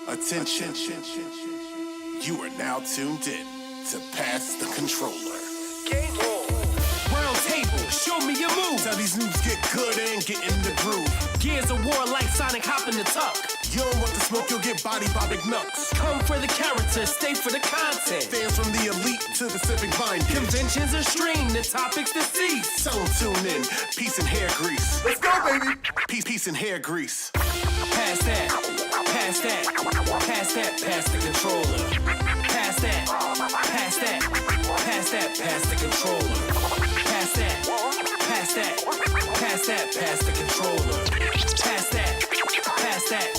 Attention. You are now tuned in to Pass the Controller. Game on. Round table, show me your moves. How these noobs get good and get in the groove. Gears of war like Sonic hop in the tuck. You don't want the smoke, you'll get bodied by big nuts. Come for the character, stay for the content. Fans from the elite to the civic binding. Conventions are streamed, the topics deceased. Tell them tune in. Peace and hair grease. Let's go, baby. Peace and hair grease. Pass that, pass that, pass that, pass the controller. Pass that, pass that, pass that, pass the controller. Pass that, pass that, pass that, pass the controller. Pass that, pass that,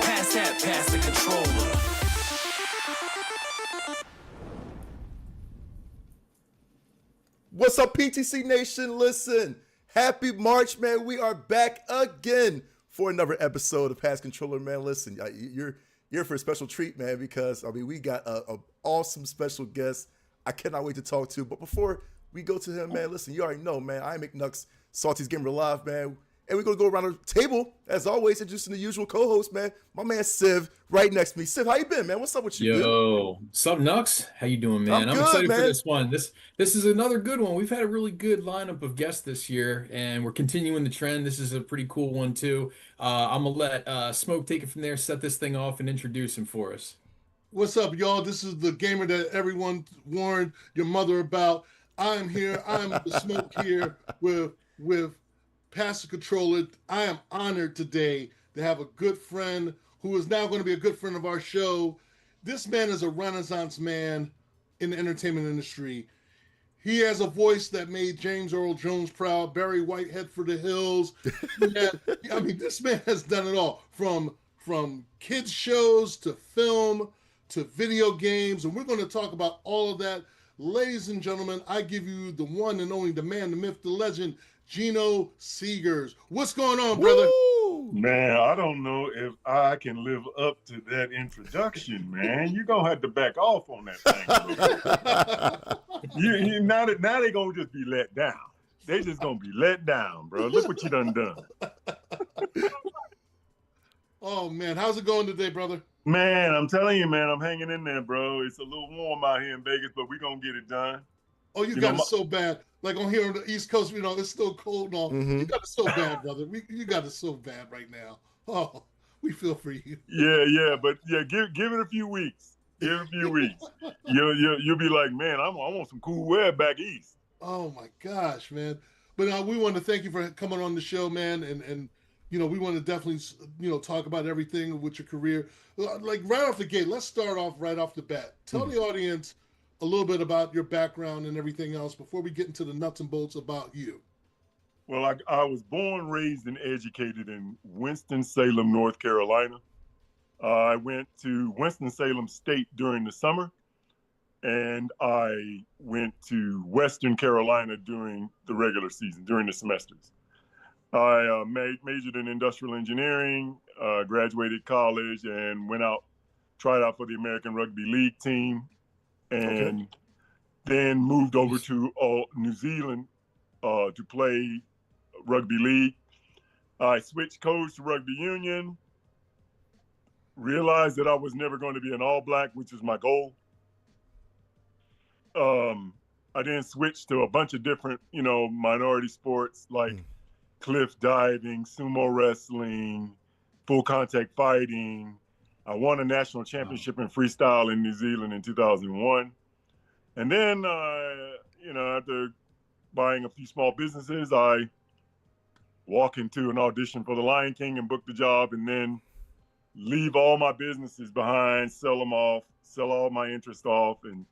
pass that, pass the controller. What's up, PTC Nation? Listen, happy March, man. We are back again for another episode of Pass Controller, man. Listen, you're for a special treat, man, because, we got a awesome special guest I cannot wait to talk to. But before we go to him, man, listen, you already know, man, I am McNucks, Salty's Gamer Live, man. And we're going to go around the table, as always, introducing the usual co-host, man. My man, Civ, right next to me. Civ, how you been, man? What's up with you? Yo, what's up, Nux? How you doing, man? I'm good, excited man. for this one. This is another good one. We've had a really good lineup of guests this year, and we're continuing the trend. This is a pretty cool one, too. I'm going to let Smoke take it from there, set this thing off, and introduce him for us. What's up, y'all? This is the gamer that everyone warned your mother about. I'm here. I'm the Smoke here with Pass the Controller. I am honored today to have a good friend who is now going to be a good friend of our show. This man is a renaissance man in the entertainment industry. He has a voice that made James Earl Jones proud, Barry White head for the hills. This man has done it all, from kids shows to film to video games, and we're going to talk about all of that. Ladies and gentlemen, I give you the one and only, the man, the myth, the legend, Geno Segers. What's going on, brother? Woo! Man, I don't know if I can live up to that introduction, man. You're going to have to back off on that thing. Now they're going to just be let down. They just going to be let down, bro. Look what you done. Oh, man. How's it going today, brother? Man, I'm telling you, man, I'm hanging in there, bro. It's a little warm out here in Vegas, but we're going to get it done. Oh, you got it so bad. Like on here on the East Coast, it's still cold and all. Mm-hmm. You got it so bad, brother. You got it so bad right now. Oh, we feel for you. Yeah, but give it a few weeks. Give it a few weeks. You'll be like, man, I want some cool weather back east. Oh my gosh, man. But we want to thank you for coming on the show, man, and we want to definitely talk about everything with your career. Like right off the gate, let's start off right off the bat. Tell the audience a little bit about your background and everything else before we get into the nuts and bolts about you. Well, I was born, raised, and educated in Winston-Salem, North Carolina. I went to Winston-Salem State during the summer, and I went to Western Carolina during the regular season, during the semesters. I majored in industrial engineering, graduated college, and tried out for the American Rugby League team, and then moved over to New Zealand to play rugby league. I switched coach to rugby union, realized that I was never going to be an All Black, which is my goal. I then switched to a bunch of different, minority sports like cliff diving, sumo wrestling, full contact fighting. I won a national championship in freestyle in New Zealand in 2001. And then, after buying a few small businesses, I walk into an audition for the Lion King and book the job, and then leave all my businesses behind, sell them off, sell all my interest off. And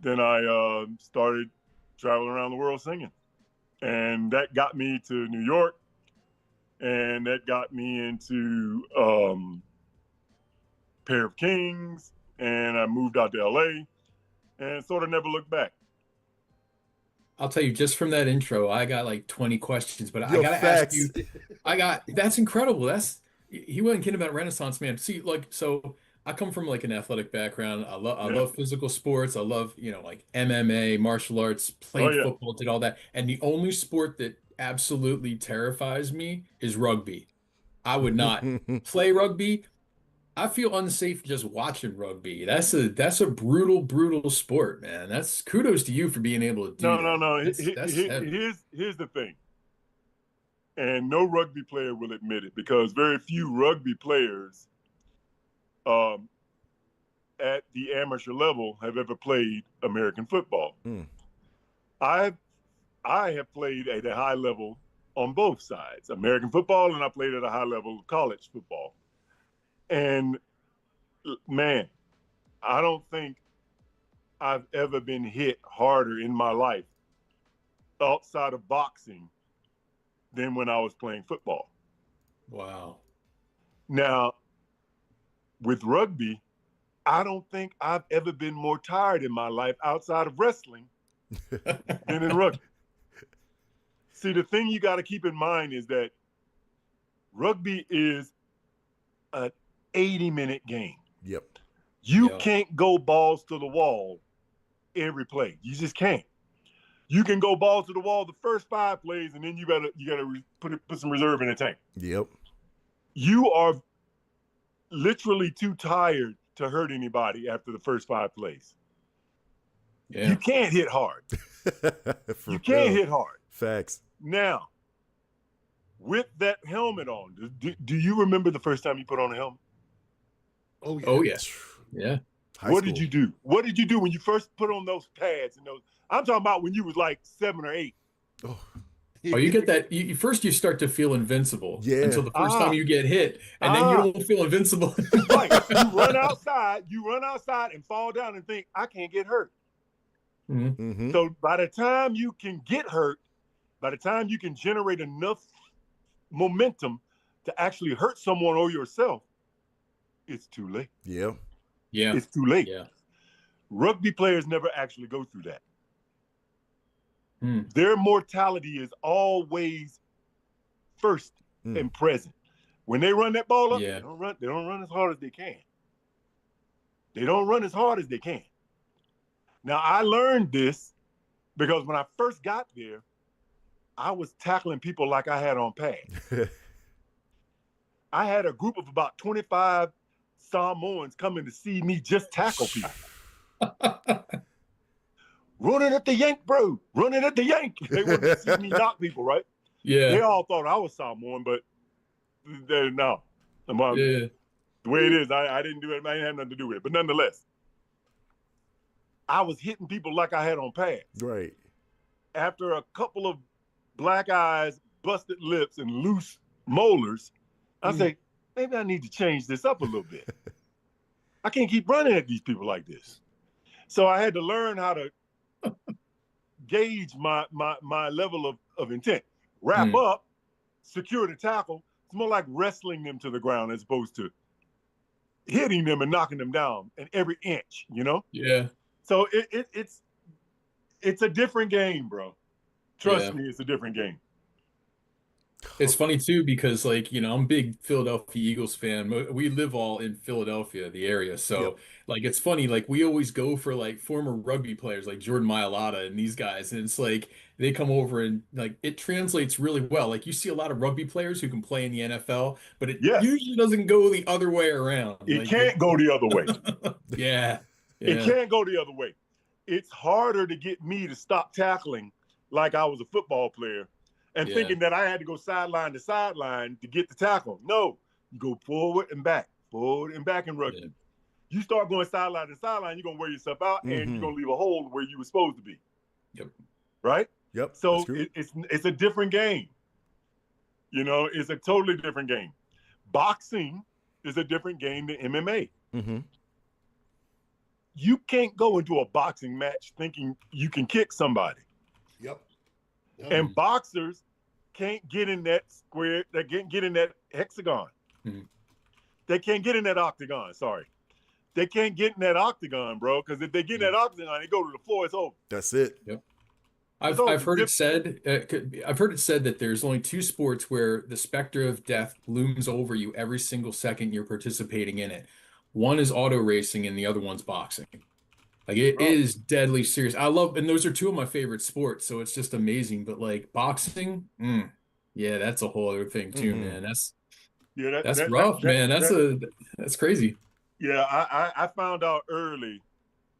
then I started traveling around the world singing. And that got me to New York, and that got me into Pair of Kings, and I moved out to LA and sort of never looked back. I'll tell you, just from that intro, I got like 20 questions, but I got to ask you, that's incredible. He wasn't kidding about Renaissance man. See, so I come from like an athletic background. I love physical sports. I love, like MMA, martial arts, played football, did all that. And the only sport that absolutely terrifies me is rugby. I would not play rugby. I feel unsafe just watching rugby. That's a brutal sport, man. That's kudos to you for being able to do that. No. That's heavy. Here's the thing, and no rugby player will admit it because very few rugby players at the amateur level have ever played American football. I have played at a high level on both sides, American football, and I played at a high level of college football. And man, I don't think I've ever been hit harder in my life outside of boxing than when I was playing football. Wow. Now, with rugby, I don't think I've ever been more tired in my life outside of wrestling than in rugby. See, the thing you got to keep in mind is that rugby is an 80-minute game. Yep. You can't go balls to the wall every play. You just can't. You can go balls to the wall the first 5 plays, and then you gotta put some reserve in the tank. Yep. You are literally too tired to hurt anybody after the first 5 plays. Yeah. You can't hit hard. You can't hit hard. Facts. Now, with that helmet on, do you remember the first time you put on a helmet? Oh yeah. Oh yeah. Yeah. What did you do? What did you do when you first put on those pads and those? I'm talking about when you was like 7 or 8. Oh, You get that. First, you start to feel invincible. Yeah. Until the first time you get hit, and then you don't feel invincible. Right. You run outside and fall down and think, I can't get hurt. Mm-hmm. So by the time you can get hurt, by the time you can generate enough momentum to actually hurt someone or yourself, it's too late. Yeah. Yeah. It's too late. Yeah. Rugby players never actually go through that. Their mortality is always first and present. When they run that ball up, they don't run as hard as they can. They don't run as hard as they can. Now, I learned this because when I first got there, I was tackling people like I had on pads. I had a group of about 25 Samoans coming to see me just tackle people. Running at the yank, bro. Running at the yank. They wanted to see me knock people, right? Yeah. They all thought I was Samoan, but no. The way it is, I didn't do it. I didn't have nothing to do with it. But nonetheless, I was hitting people like I had on pads. Right. After a couple of black eyes, busted lips, and loose molars, I say, maybe I need to change this up a little bit. I can't keep running at these people like this. So I had to learn how to gauge my level of intent. Wrap up, secure the tackle. It's more like wrestling them to the ground as opposed to hitting them and knocking them down in every inch, you know? Yeah. So it's a different game, bro. Trust me, it's a different game. It's funny too because I'm a big Philadelphia Eagles fan. We live all in Philadelphia, the area. So it's funny, we always go for former rugby players like Jordan Mailata and these guys, and it's they come over and it translates really well. You see a lot of rugby players who can play in the NFL, but it usually doesn't go the other way around. It can't go the other way. Yeah. It can't go the other way. It's harder to get me to stop tackling like I was a football player and thinking that I had to go sideline to sideline to get the tackle. No, you go forward and back in rugby. Yeah. You start going sideline to sideline, you're going to wear yourself out and you're going to leave a hole where you were supposed to be. Yep. Right? Yep. So it's a different game. It's a totally different game. Boxing is a different game than MMA. Mm-hmm. You can't go into a boxing match thinking you can kick somebody. Yep. And boxers can't get in that square. They can't get in that hexagon. Mm-hmm. They can't get in that octagon. Sorry. They can't get in that octagon, bro. Because if they get in that octagon, they go to the floor. It's over. That's it. Yep. I've heard it said. I've heard it said that there's only 2 sports where the specter of death looms over you every single second you're participating in it. One is auto racing, and the other one's boxing. It is deadly serious. And those are 2 of my favorite sports, so it's just amazing. But boxing, that's a whole other thing too, man. Yeah, That's rough, man. That's crazy. Yeah, I found out early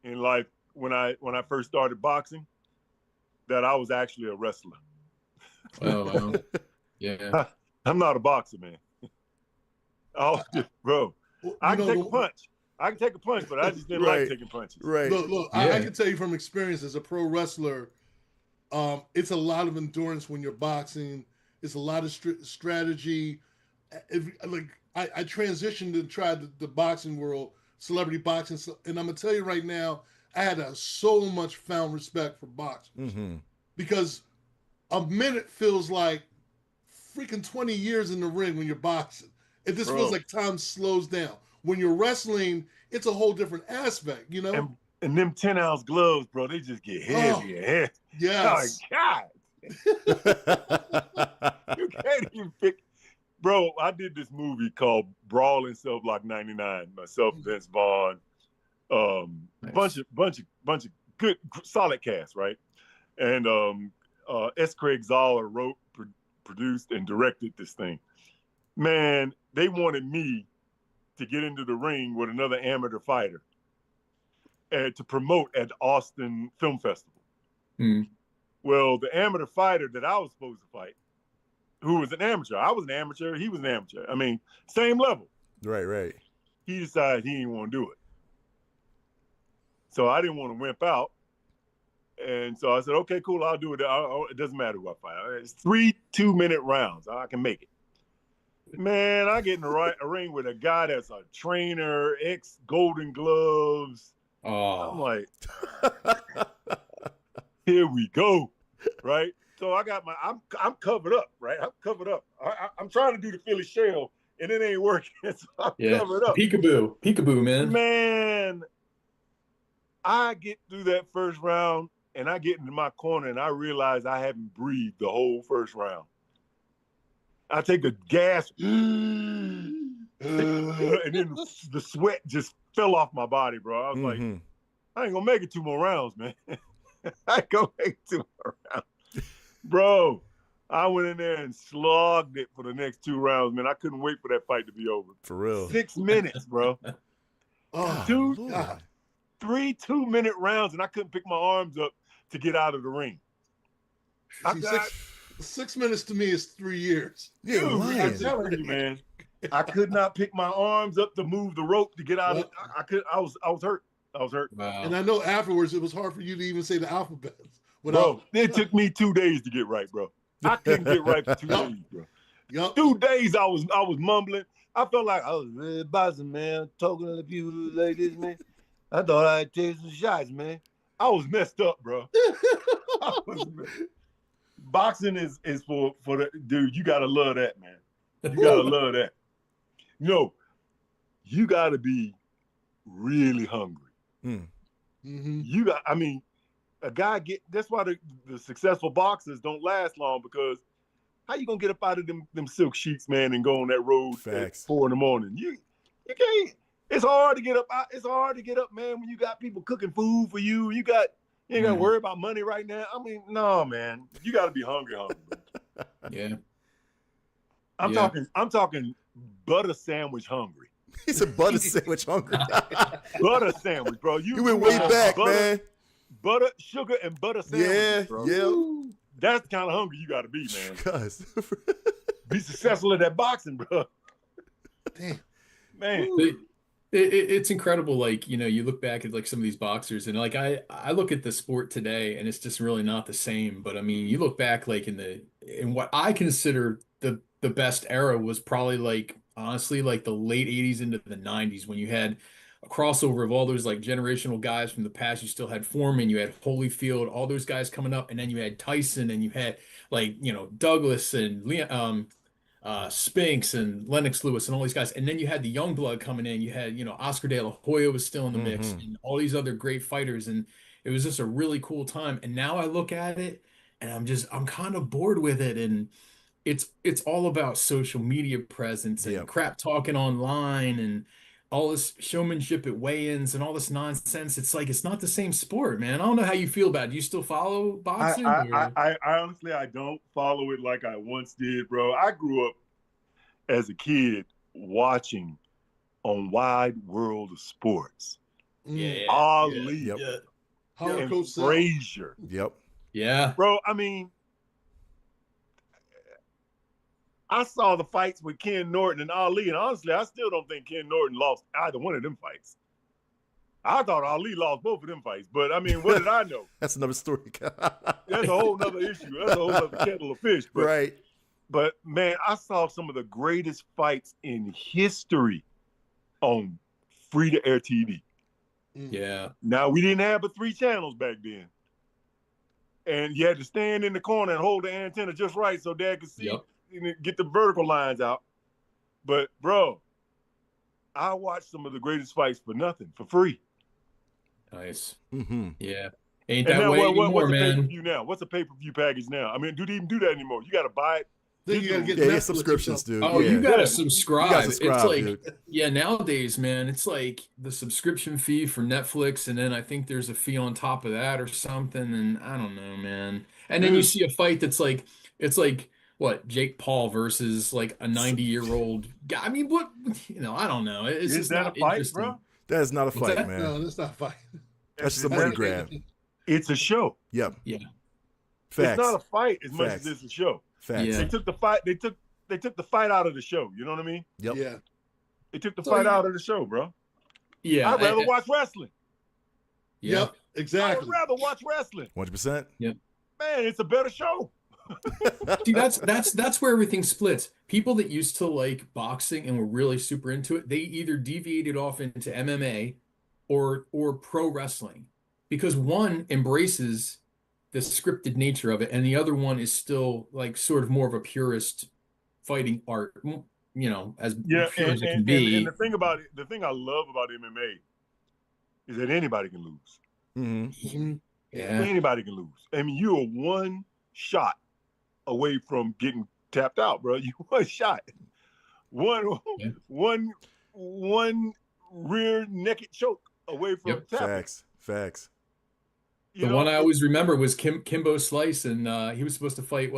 in life when I first started boxing that I was actually a wrestler. Oh, wow. Yeah. I'm not a boxer, man. Oh, bro, I can take a punch. I can take a punch, but I just didn't like taking punches. Right. Look, Yeah. I can tell you from experience as a pro wrestler, it's a lot of endurance when you're boxing. It's a lot of strategy. I transitioned and tried the boxing world, celebrity boxing, and I'm gonna tell you right now, I had so much found respect for boxers because a minute feels like freaking 20 years in the ring when you're boxing. It just feels like time slows down. When you're wrestling, it's a whole different aspect, you know? And them 10-ounce gloves, bro, they just get heavy and heavy. Yes. Oh, God. You can't even pick. Bro, I did this movie called Brawl in Cell Block 99. Myself, Vince Vaughn, Nice. bunch of good, solid cast, right? And S. Craig Zoller wrote, produced, and directed this thing. Man, they wanted me to get into the ring with another amateur fighter and to promote at the Austin Film Festival. Well, the amateur fighter that I was supposed to fight, who was an amateur, I was an amateur, he was an amateur. I mean, same level. Right. He decided he didn't want to do it. So I didn't want to wimp out. And so I said, okay, cool, I'll do it. It doesn't matter who I fight. It's 3 2-minute rounds. I can make it. Man, I get in a ring with a guy that's a trainer, ex-Golden Gloves. Oh. I'm like, here we go, right? So I got I'm covered up, right? I'm covered up. I'm trying to do the Philly shell, and it ain't working. So I'm covered up. Peekaboo, man. Man, I get through that first round, and I get into my corner, and I realize I haven't breathed the whole first round. I take a gas, and then the sweat just fell off my body, bro. I was like, I ain't gonna make it 2 more rounds, man. I ain't gonna make 2 more rounds. Bro, I went in there and slogged it for the next 2 rounds, man. I couldn't wait for that fight to be over. For real. 6 minutes, bro. God, 3 2-minute rounds, and I couldn't pick my arms up to get out of the ring. See, 6 minutes to me is 3 years. Yeah, dude, I'm telling you, man. I could not pick my arms up to move the rope to get out of it. I was hurt. I was hurt. Wow. And I know afterwards it was hard for you to even say the alphabet. Bro, it took me 2 days to get right, bro. I couldn't get right for 2 days, bro. Yep. 2 days I was mumbling. I felt like I was really boxing, man. Talking to the people like this, man. I thought I'd take some shots, man. I was messed up, bro. Boxing is for the dude. You gotta love that, man. You gotta love that. No, you gotta be really hungry. You got. I mean, a guy get. That's why the successful boxers don't last long, because how you gonna get up out of them silk sheets, man, and go on that road at 4 a.m? You can't. It's hard to get up. It's hard to get up, man, when you got people cooking food for you. You ain't got to worry about money right now. I mean, no, man. You got to be hungry. Yeah. I'm talking butter sandwich hungry. He's a butter sandwich hungry. Butter sandwich, bro. You went way back, man. Butter, sugar, and butter sandwich, bro. Yeah. That's the kind of hungry you got to be, man. Cuz. Be successful at that boxing, bro. Damn. Man. It's incredible. Like, you look back at like some of these boxers, and like I look at the sport today, and it's just really not the same. But I mean, you look back like in what I consider the best era was probably like, honestly, like the late 80s into the 90s, when you had a crossover of all those like generational guys from the past. You still had Foreman, you had Holyfield, all those guys coming up, and then you had Tyson, and you had like, Douglas and Spinks and Lennox Lewis and all these guys. And then you had the young blood coming in. You had, Oscar De La Hoya was still in the mix, and all these other great fighters. And it was just a really cool time. And now I look at it and I'm kind of bored with it. And it's all about social media presence and crap talking online and all this showmanship at weigh-ins and all this nonsense. It's like, it's not the same sport, man. I don't know how you feel about it. Do you still follow boxing? I honestly, I don't follow it like I once did, bro. I grew up as a kid watching on Wide World of Sports. Yeah. Ali Yep. and Hardcore Cell. Frazier. Yep. Yeah. Bro, I mean, I saw the fights with Ken Norton and Ali, and honestly, I still don't think Ken Norton lost either one of them fights. I thought Ali lost both of them fights, but I mean, what did I know? That's another story. That's a whole nother issue. That's a whole other kettle of fish. But, Right. But man, I saw some of the greatest fights in history on free-to-air TV. Yeah. Now, we didn't have but 3 channels back then. And you had to stand in the corner and hold the antenna just right so Dad could see and get the vertical lines out. But, bro, I watched some of the greatest fights for nothing, for free. Nice. Mm-hmm. Yeah. Ain't And that now, way anymore, what's a man. pay-per-view now? What's a pay-per-view package now? I mean, do they even do that anymore? You got to buy it. Then you gotta get Yeah, Netflix get subscriptions, or something. dude. Oh, yeah. you gotta Yeah. subscribe. You gotta subscribe, It's like, dude. yeah, nowadays, man, it's like the subscription fee for Netflix, and then I think there's a fee on top of that or something, and I don't know, man. And then you see a fight that's like, it's like what, Jake Paul versus like a 90-year-old guy. I mean, what, I don't know. It's Is just that not a fight, interesting. bro? That is not a What's fight, that? man. No, that's not fine. That's just a money That's- grab. It's a show. Yep. Yeah. Facts. It's not a fight as much Facts. as it's a show. Facts. Yeah. They took the fight. They took the fight out of the show. You know what I mean? Yep. Yeah. They took the So fight you- out of the show, bro. Yeah. I'd rather watch wrestling. Yeah. Yep. I Exactly. would rather watch wrestling. 100%. Man, it's a better show. See, that's where everything splits. People that used to like boxing and were really super into it, they either deviated off into MMA or pro wrestling, because one embraces the scripted nature of it, and the other one is still like sort of more of a purist fighting art, as Yeah, pure as it can and be. the thing about it, the thing I love about MMA is that anybody can lose. Mm-hmm. Mhm. Yeah. Anybody can lose. I mean, you are one shot away from getting tapped out, bro. You one shot, Yeah. one rear naked choke away from Yep. tapping. Facts. You The know, one I always remember was Kimbo Slice, and he was supposed to fight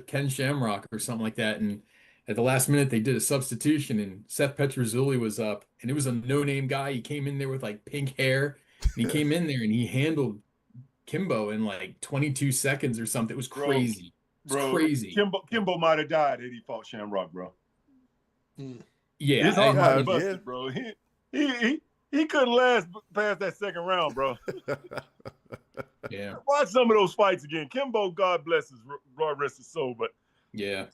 Ken Shamrock or something like that, and at the last minute they did a substitution, and Seth Petrozelli was up, and it was a no-name guy. He came in there with like pink hair, and he came in there and he handled Kimbo in like 22 seconds or something. It was Bro, crazy. It's bro. crazy. Kimbo might have died had he fought Shamrock, bro. Yeah, His heart might have yeah. busted, bro. He couldn't last past that second round, bro. yeah, Watch some of those fights again. Kimbo, God bless his, God rest his soul, but yeah.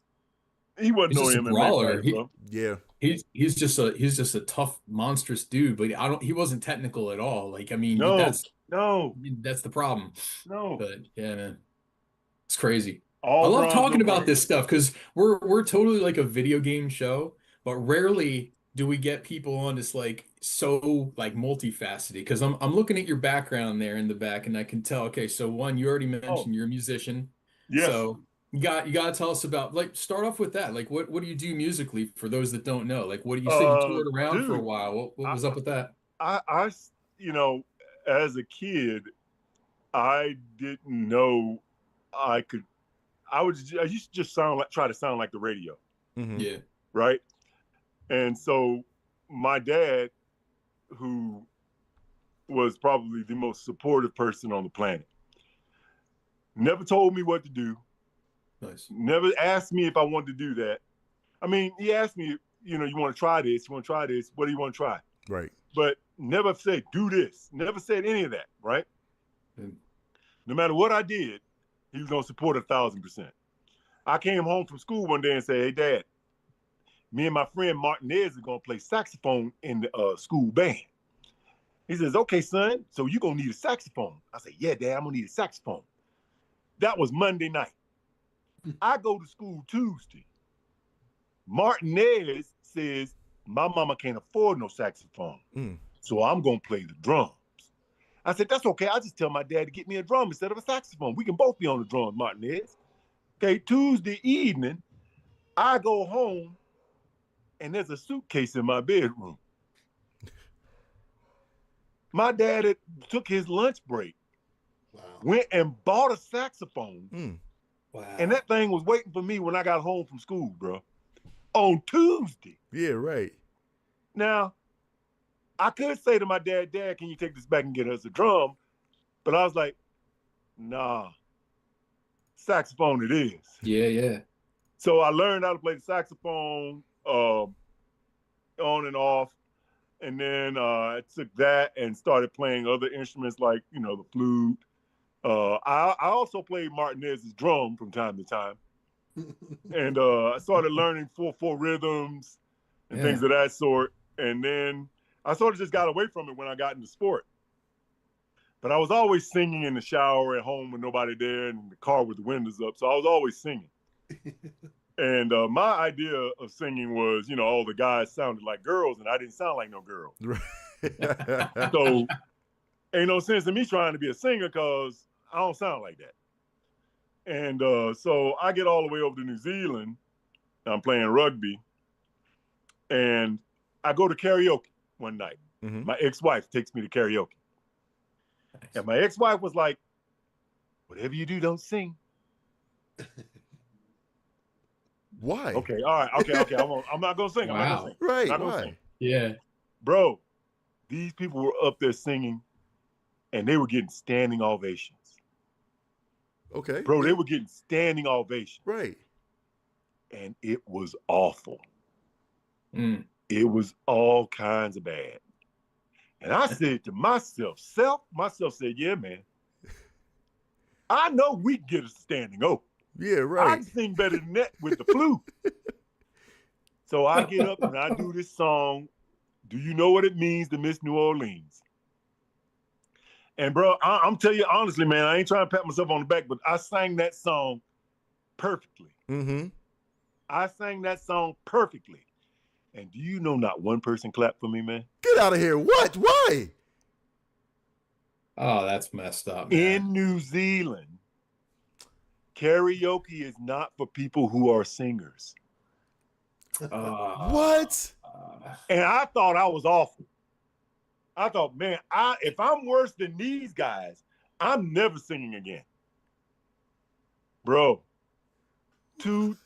he wasn't He's no just a MMA brawler. fighter, bro. Yeah. He's just a tough, monstrous dude, but he wasn't technical at all. Like, I mean, No, that's no. the problem. But yeah, man, it's crazy. All I love bronze, talking no about gold. this stuff because we're totally like a video game show, but rarely do we get people on this like so like multifaceted. Because I'm looking at your background there in the back, and I can tell. Okay, so one, you already mentioned you're a musician. Yes. So you got to tell us about, like, start off with that. Like, what do you do musically for those that don't know? Like, what do you say you toured around for a dude, while? What was up with that? I, as a kid, I didn't know I could. I used to just try to sound like the radio, Mm-hmm. Yeah. right? And so my dad, who was probably the most supportive person on the planet, never told me what to do. Nice. Never asked me if I wanted to do that. I mean, he asked me, you want to try this? You want to try this? What do you want to try? Right. But never said, do this. Never said any of that, right? Mm. No matter what I did, he was going to support 1,000%. I came home from school one day and said, hey, Dad, me and my friend Martinez are going to play saxophone in the school band. He says, okay, son, so you're going to need a saxophone. I said, yeah, Dad, I'm going to need a saxophone. That was Monday night. I go to school Tuesday. Martinez says, my mama can't afford no saxophone, so I'm going to play the drums. I said, that's okay. I'll just tell my dad to get me a drum instead of a saxophone. We can both be on the drums, Martinez. Okay, Tuesday evening, I go home, and there's a suitcase in my bedroom. My dad had took his lunch break, went and bought a saxophone, Wow. and that thing was waiting for me when I got home from school, bro. on Tuesday. Yeah, right. Now, I could say to my dad, Dad, can you take this back and get us a drum? But I was like, nah, saxophone it is. Yeah, yeah. So I learned how to play the saxophone on and off. And then I took that and started playing other instruments like, the flute. I also played Martinez's drum from time to time. And I started learning 4/4 rhythms and things of that sort. And then I sort of just got away from it when I got into sport. But I was always singing in the shower at home with nobody there and in the car with the windows up. So I was always singing. And my idea of singing was, all the guys sounded like girls and I didn't sound like no girl. So ain't no sense in me trying to be a singer because I don't sound like that. And so I get all the way over to New Zealand. I'm playing rugby. And I go to karaoke one night. Mm-hmm. My ex-wife takes me to karaoke. Nice. And my ex-wife was like, whatever you do, don't sing. Why? Okay, all right, okay. I'm not gonna sing. Wow. I'm not gonna sing. Right, not gonna why? Sing. Yeah. Bro, these people were up there singing and they were getting standing ovations. Okay. Bro, they were getting standing ovations. Right. And it was awful. Mm. It was all kinds of bad. And I said to myself said, yeah, man, I know we can get a standing O. Yeah, right. I can sing better than that with the flute. So I get up and I do this song, Do You Know What It Means to Miss New Orleans? And bro, I'm telling you honestly, man, I ain't trying to pat myself on the back, but I sang that song perfectly. Mm-hmm. I sang that song perfectly. And do you know not one person clapped for me, man? Get out of here. What? Why? Oh, that's messed up, man. In New Zealand, karaoke is not for people who are singers. What? And I thought I was awful. I thought, man, if I'm worse than these guys, I'm never singing again. Bro, 2-3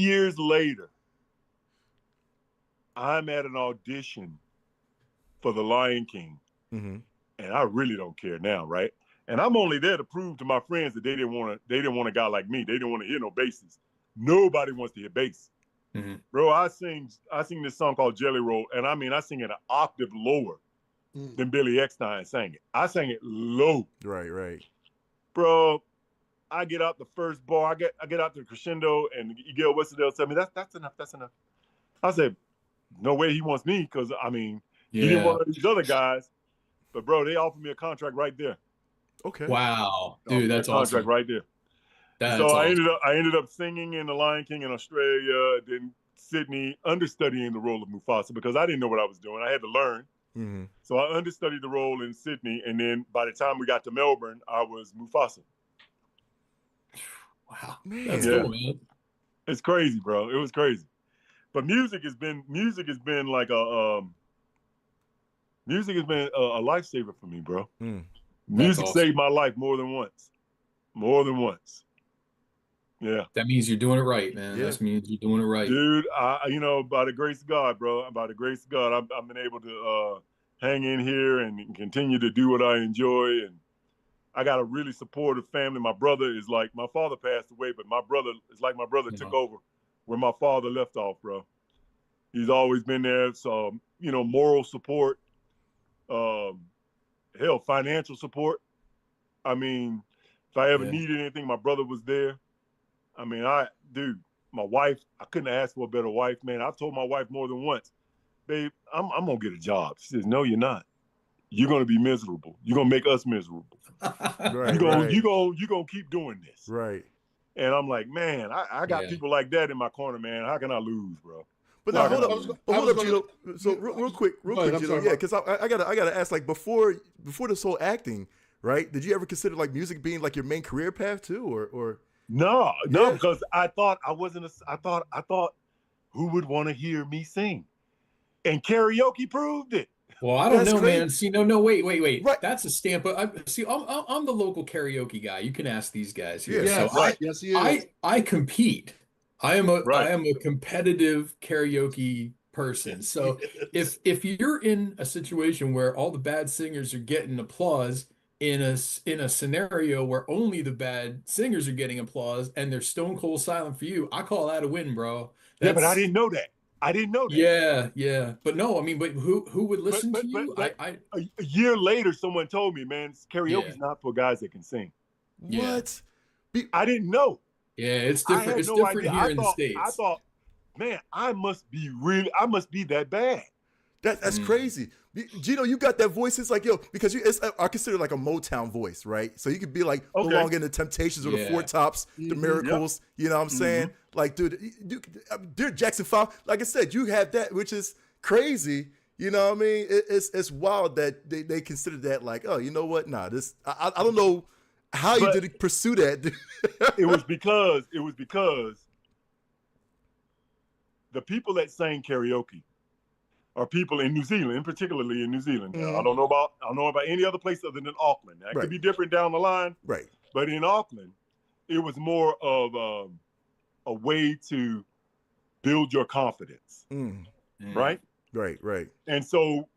years later, I'm at an audition for The Lion King. Mm-hmm. And I really don't care now, right? And I'm only there to prove to my friends that they didn't want a guy like me. They didn't want to hear no basses. Nobody wants to hear bass. Mm-hmm. Bro, I sing this song called Jelly Roll, and I sing it an octave lower than Billy Eckstine sang it. I sang it low. Right. Bro, I get out the first bar, I get out the crescendo, and Gail Westerdale tell me, that's enough. I said, no way he wants me, because, he didn't want these other guys. But, bro, they offered me a contract right there. Okay. Wow. Dude, that's awesome. Contract right there. So I ended up singing in The Lion King in Australia, then Sydney, understudying the role of Mufasa, because I didn't know what I was doing. I had to learn. Mm-hmm. So I understudied the role in Sydney, and then by the time we got to Melbourne, I was Mufasa. Wow. That's cool, man. It's crazy, bro. It was crazy. But music has been like a lifesaver for me, bro. Music saved my life more than once. Yeah. That means you're doing it right, man. Yeah. That means you're doing it right. Dude, by the grace of God, bro, by the grace of God, I've been able to hang in here and continue to do what I enjoy. And I got a really supportive family. My brother is like, my father passed away, but my brother is like my brother took over where my father left off, bro. He's always been there. So, moral support, financial support. If I ever needed anything, my brother was there. My wife, I couldn't ask for a better wife, man. I've told my wife more than once, babe, I'm going to get a job. She says, no, you're not. You're going to be miserable. You're going to make us miserable. Right, you're going to keep doing this. Right. And I'm like, man, I got people like that in my corner, man. How can I lose, bro? But now, hold up, Geno. So real quick, Geno. Yeah, because I gotta ask, like, before this whole acting, right? Did you ever consider like music being like your main career path too, or? No, because I thought I thought who would want to hear me sing? And karaoke proved it. Well, I don't know, man. See, no, wait. Right. That's a stamp. I'm the local karaoke guy. You can ask these guys here. Yeah, so yes, he is. I compete. Right. I am a competitive karaoke person. So if you're in a situation where all the bad singers are getting applause in a scenario where only the bad singers are getting applause and they're stone cold silent for you, I call that a win, bro. Yeah, but I That's didn't know that. I didn't know that. yeah, yeah. But no, I mean, but who would But listen to but but you? but I a year later, someone told me, man, yeah, karaoke's not for guys that can sing. yeah. What? I didn't know. Yeah, it's I different. had It's no different idea. here in the I States. thought, man, I must be that bad. That's Mm, crazy. Gino, you got that voice. It's like, yo, because I consider it like a Motown voice, right? So you could be like Okay. belong in the Temptations or the Four yeah. Tops, the Yep. Miracles. You know what I'm saying? Like, dude, Jackson 5, like I said, you have that, which is crazy. You know what I mean? It's wild that they consider that like, oh, you know what? Nah, this I don't know how you But did pursue that. it was because the people that sang karaoke are people in New Zealand, particularly in New Zealand. I don't know about any other place other than Auckland. That Right. could be different down the line, Right. but in Auckland, it was more of a way to build your confidence, Mm. Mm, right? Right. And so,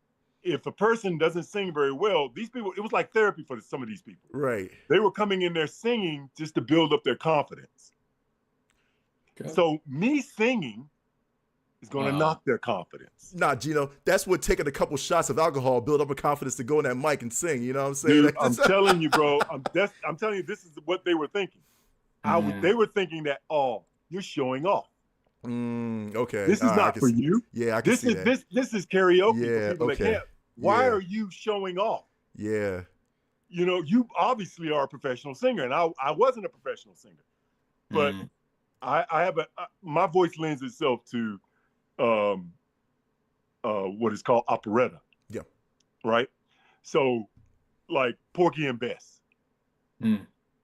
if a person doesn't sing very well, these people, it was like therapy for some of these people. Right. They were coming in there singing just to build up their confidence. okay. So me singing is going to knock their confidence. Nah, Gino, that's what taking a couple shots of alcohol build up a confidence to go in that mic and sing. You know what I'm saying? Dude, I'm telling you, bro. I'm telling you, this is what they were thinking. They were thinking that, oh, you're showing off. Okay. This is not for you. Yeah, I can see that. This is karaoke Yeah, for people okay. that can't. Why Yeah. are you showing off? Yeah. You know, you obviously are a professional singer, and I wasn't a professional singer, but I have my voice lends itself to what is called operetta. Yeah. Right. So, like Porgy and Bess,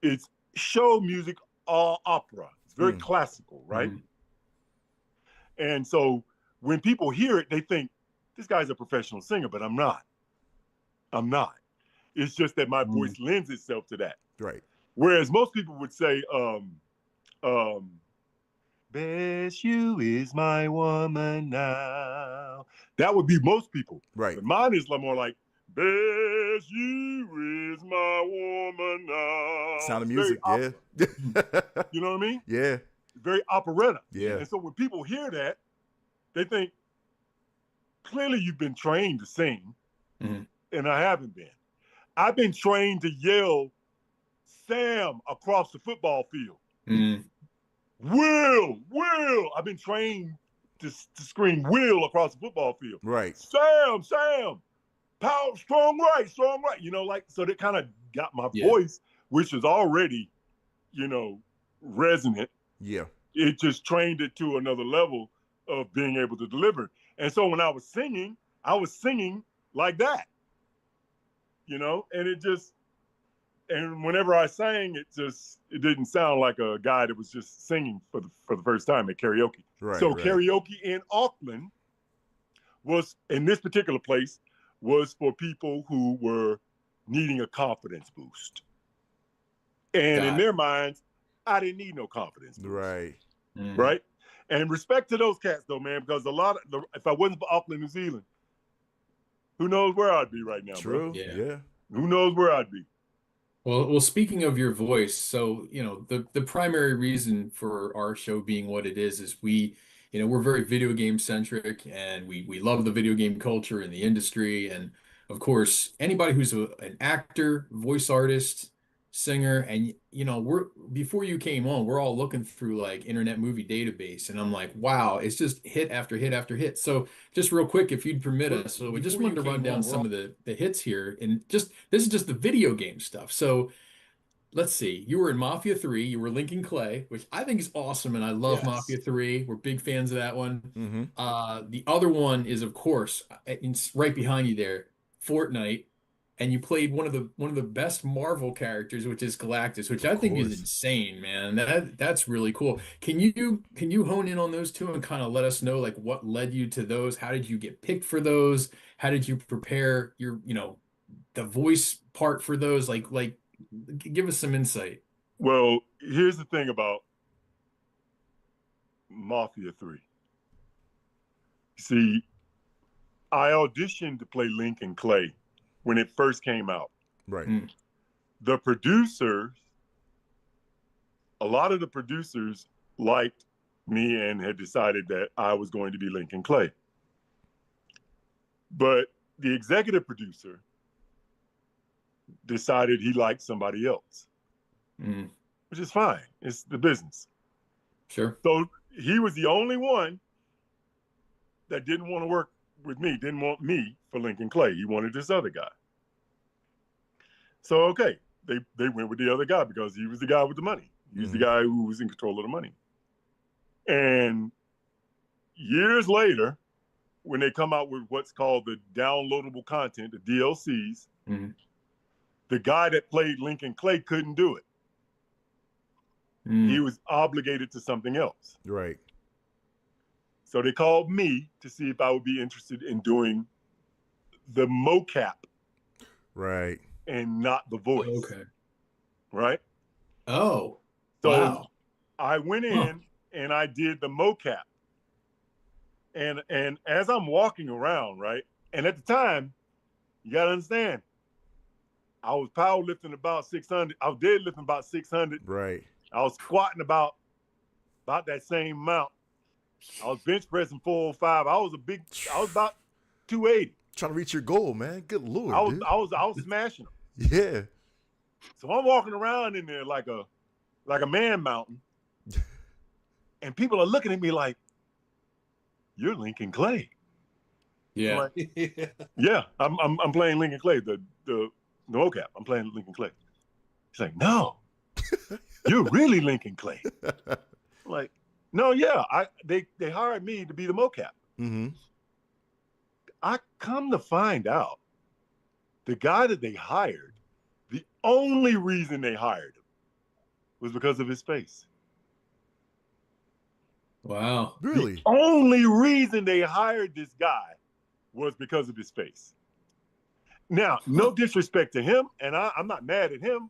it's show music, all opera. It's very classical, right? And so when people hear it, they think this guy's a professional singer, but I'm not. I'm not. It's just that my voice lends itself to that. Right. Whereas most people would say, Bess, you is my woman now. That would be most people. Right. But mine is more like, Bess, you is my woman now. Sound of It's very Music, yeah. opera. You know what I mean? Yeah. Very operetta. Yeah. And so when people hear that, they think, clearly you've been trained to sing, and I haven't been. I've been trained to yell Sam across the football field. Will. I've been trained to scream Will across the football field. Right. Sam, power, strong right. You know, like, so that kind of got my voice, which is already, you know, resonant. Yeah. It just trained it to another level of being able to deliver. And so when I was singing like that, you know, and whenever I sang, it didn't sound like a guy that was just singing for the first time at karaoke. Right. So karaoke in Auckland was, in this particular place, was for people who were needing a confidence boost. And in their minds, I didn't need no confidence boost. Right. Right? And respect to those cats, though, man, because if I wasn't for Auckland, New Zealand, who knows where I'd be right now, True. bro? Yeah. Who knows where I'd be? Well, speaking of your voice, so, you know, the primary reason for our show being what it is we, you know, we're very video game centric, and we love the video game culture and the industry. And of course, anybody who's an actor, voice artist, singer, and, you know, before you came on, we're all looking through like Internet Movie Database, and I'm like, wow, it's just hit after hit after hit. So just real quick, if you'd permit us, so we just wanted to run down some of the hits here, and this is just the video game stuff. So let's see, you were in Mafia 3, you were Lincoln Clay, which I think is awesome, and I love Mafia 3. We're big fans of that one. The other one is, of course, it's right behind you there, Fortnite, and you played one of the best Marvel characters, which is Galactus, which I think is insane, man. That's really cool. Can you hone in on those two and kind of let us know like what led you to those? How did you get picked for those? How did you prepare your, you know, the voice part for those? Like give us some insight. Well, here's the thing about Mafia 3. See, I auditioned to play Lincoln Clay when it first came out. Right. The producers, a lot of the producers liked me and had decided that I was going to be Lincoln Clay. But the executive producer decided he liked somebody else, which is fine. It's the business. Sure. So he was the only one that didn't want to work with me, didn't want me for Lincoln Clay. He wanted this other guy. So, okay, they went with the other guy because he was the guy with the money. He was the guy who was in control of the money. And years later, when they come out with what's called the downloadable content, the DLCs, the guy that played Lincoln Clay couldn't do it. He was obligated to something else. Right. So they called me to see if I would be interested in doing the mocap. Right. And not the voice. Okay. Right? Oh. So wow. I went in and I did the mocap. And as I'm walking around, right? And at the time, you gotta understand, I was powerlifting about 600. I was deadlifting about 600. Right. I was squatting about that same amount. I was bench pressing 405. I was about 280. Trying to reach your goal, man. Good Lord, dude. I was smashing them. Yeah. So I'm walking around in there like a man mountain. And people are looking at me like, you're Lincoln Clay. Yeah. Like, yeah, I'm playing Lincoln Clay, the mocap. I'm playing Lincoln Clay. He's like, no, you're really Lincoln Clay. I'm like, no, yeah, they hired me to be the mocap. I come to find out the guy that they hired, the only reason they hired him was because of his face. Wow. Really? The only reason they hired this guy was because of his face. Now, no disrespect to him, and I'm not mad at him,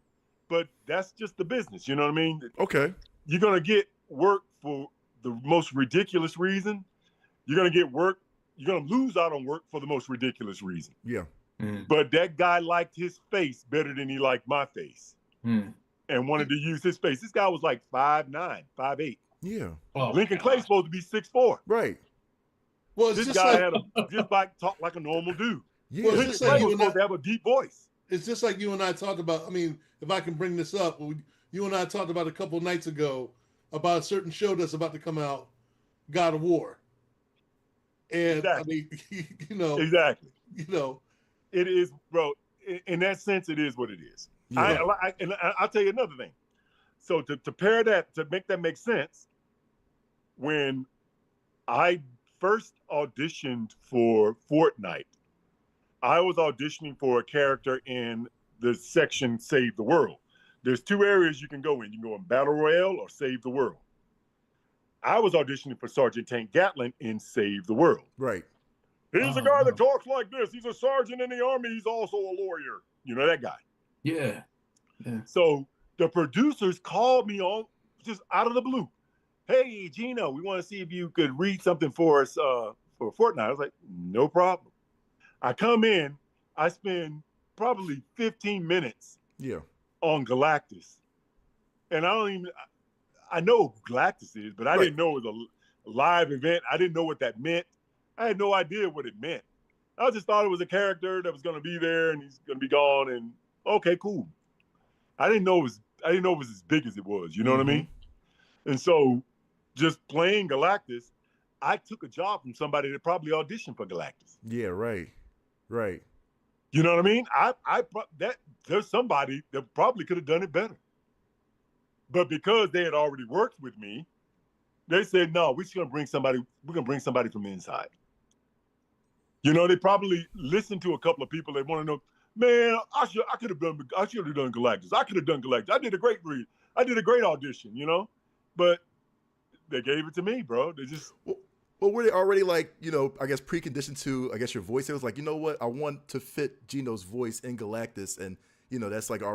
but that's just the business. You know what I mean? Okay. You're going to get work for the most ridiculous reason. You're going to get work. You're going to lose out on work for the most ridiculous reason. Yeah. But that guy liked his face better than he liked my face and wanted to use his face. This guy was like 5'9", 5'8". Yeah. Oh, Lincoln Clay's supposed to be 6'4". Right. Well, this guy talk like a normal dude. Yeah. Well, Lincoln Clay was supposed to have a deep voice. It's just like you and I talked about. I mean, if I can bring this up, you and I talked about a couple nights ago about a certain show that's about to come out, God of War. And exactly. I mean, you know, exactly. You know, it is, bro. In that sense, it is what it is. Yeah. And I'll tell you another thing. So to pair that, to make that make sense, when I first auditioned for Fortnite, I was auditioning for a character in the section Save the World. There's two areas you can go in. You can go in Battle Royale or Save the World. I was auditioning for Sergeant Tank Gatlin in Save the World. Right. He's a guy that talks like this. He's a sergeant in the Army. He's also a lawyer. You know that guy. Yeah. So the producers called me on just out of the blue. Hey, Geno, we want to see if you could read something for us for Fortnite. I was like, no problem. I come in, I spend probably 15 minutes on Galactus. And I know who Galactus is, but I didn't know it was a live event. I didn't know what that meant. I had no idea what it meant. I just thought it was a character that was going to be there and he's going to be gone. And okay, cool. I didn't know it was as big as it was. You know what I mean? And so, just playing Galactus, I took a job from somebody that probably auditioned for Galactus. Yeah, right. Right. You know what I mean? There's somebody that probably could have done it better. But because they had already worked with me, they said, no, we're going to bring somebody from inside. You know, they probably listened to a couple of people. They want to know, man, I should have done Galactus. I could have done Galactus. I did a great read. I did a great audition, you know? But they gave it to me, bro. They just... Well, were they already like, you know, I guess preconditioned to, I guess, your voice? It was like, you know what? I want to fit Geno's voice in Galactus. And, you know, that's like an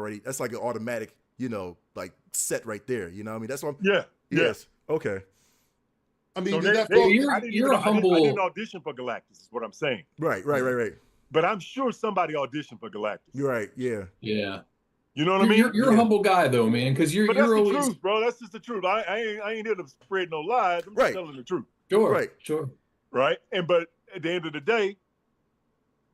automatic, you know, like set right there. You know what I mean? That's what I'm... Yeah. Yes. Okay. I mean, So did that they, fall? you're a humble. I didn't audition for Galactus, is what I'm saying. Right. But I'm sure somebody auditioned for Galactus. You're right. Yeah. Yeah. You know what I mean? You're a humble guy though, man, because But that's you're the always truth, bro. That's just the truth. I ain't here to spread no lies. I'm just telling the truth. sure. Sure. Right? But at the end of the day,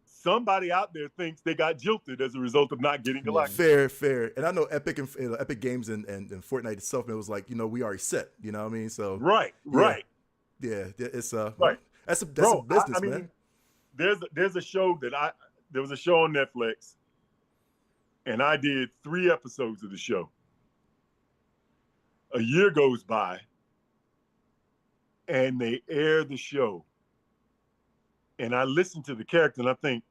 somebody out there thinks they got jilted as a result of not getting Galactus. Fair. And I know Epic and Epic Games and Fortnite itself, it was like, we already set. You know what I mean? So Right. Yeah, it's right. Well, that's a business, man. There's a show there was a show on Netflix, and I did 3 episodes of the show. A year goes by, and they air the show, and I listen to the character, and I think,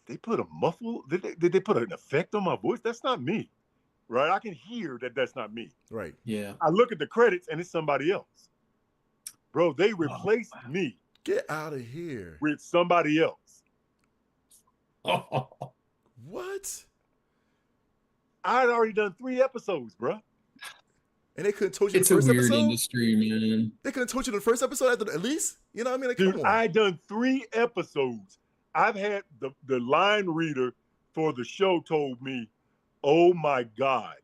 they put a muffle? Did they put an effect on my voice? That's not me, right? I can hear that that's not me. Right. Yeah. I look at the credits, and it's somebody else. Bro, they replaced me. Get out of here. With somebody else. What? I had already done 3 episodes, bro. And they couldn't told you It's the first a weird episode? industry, man. They couldn't told you the first episode at least? You know what I mean? Like, Dude, come on. I done 3 episodes. I've had the line reader for the show told me, oh my God,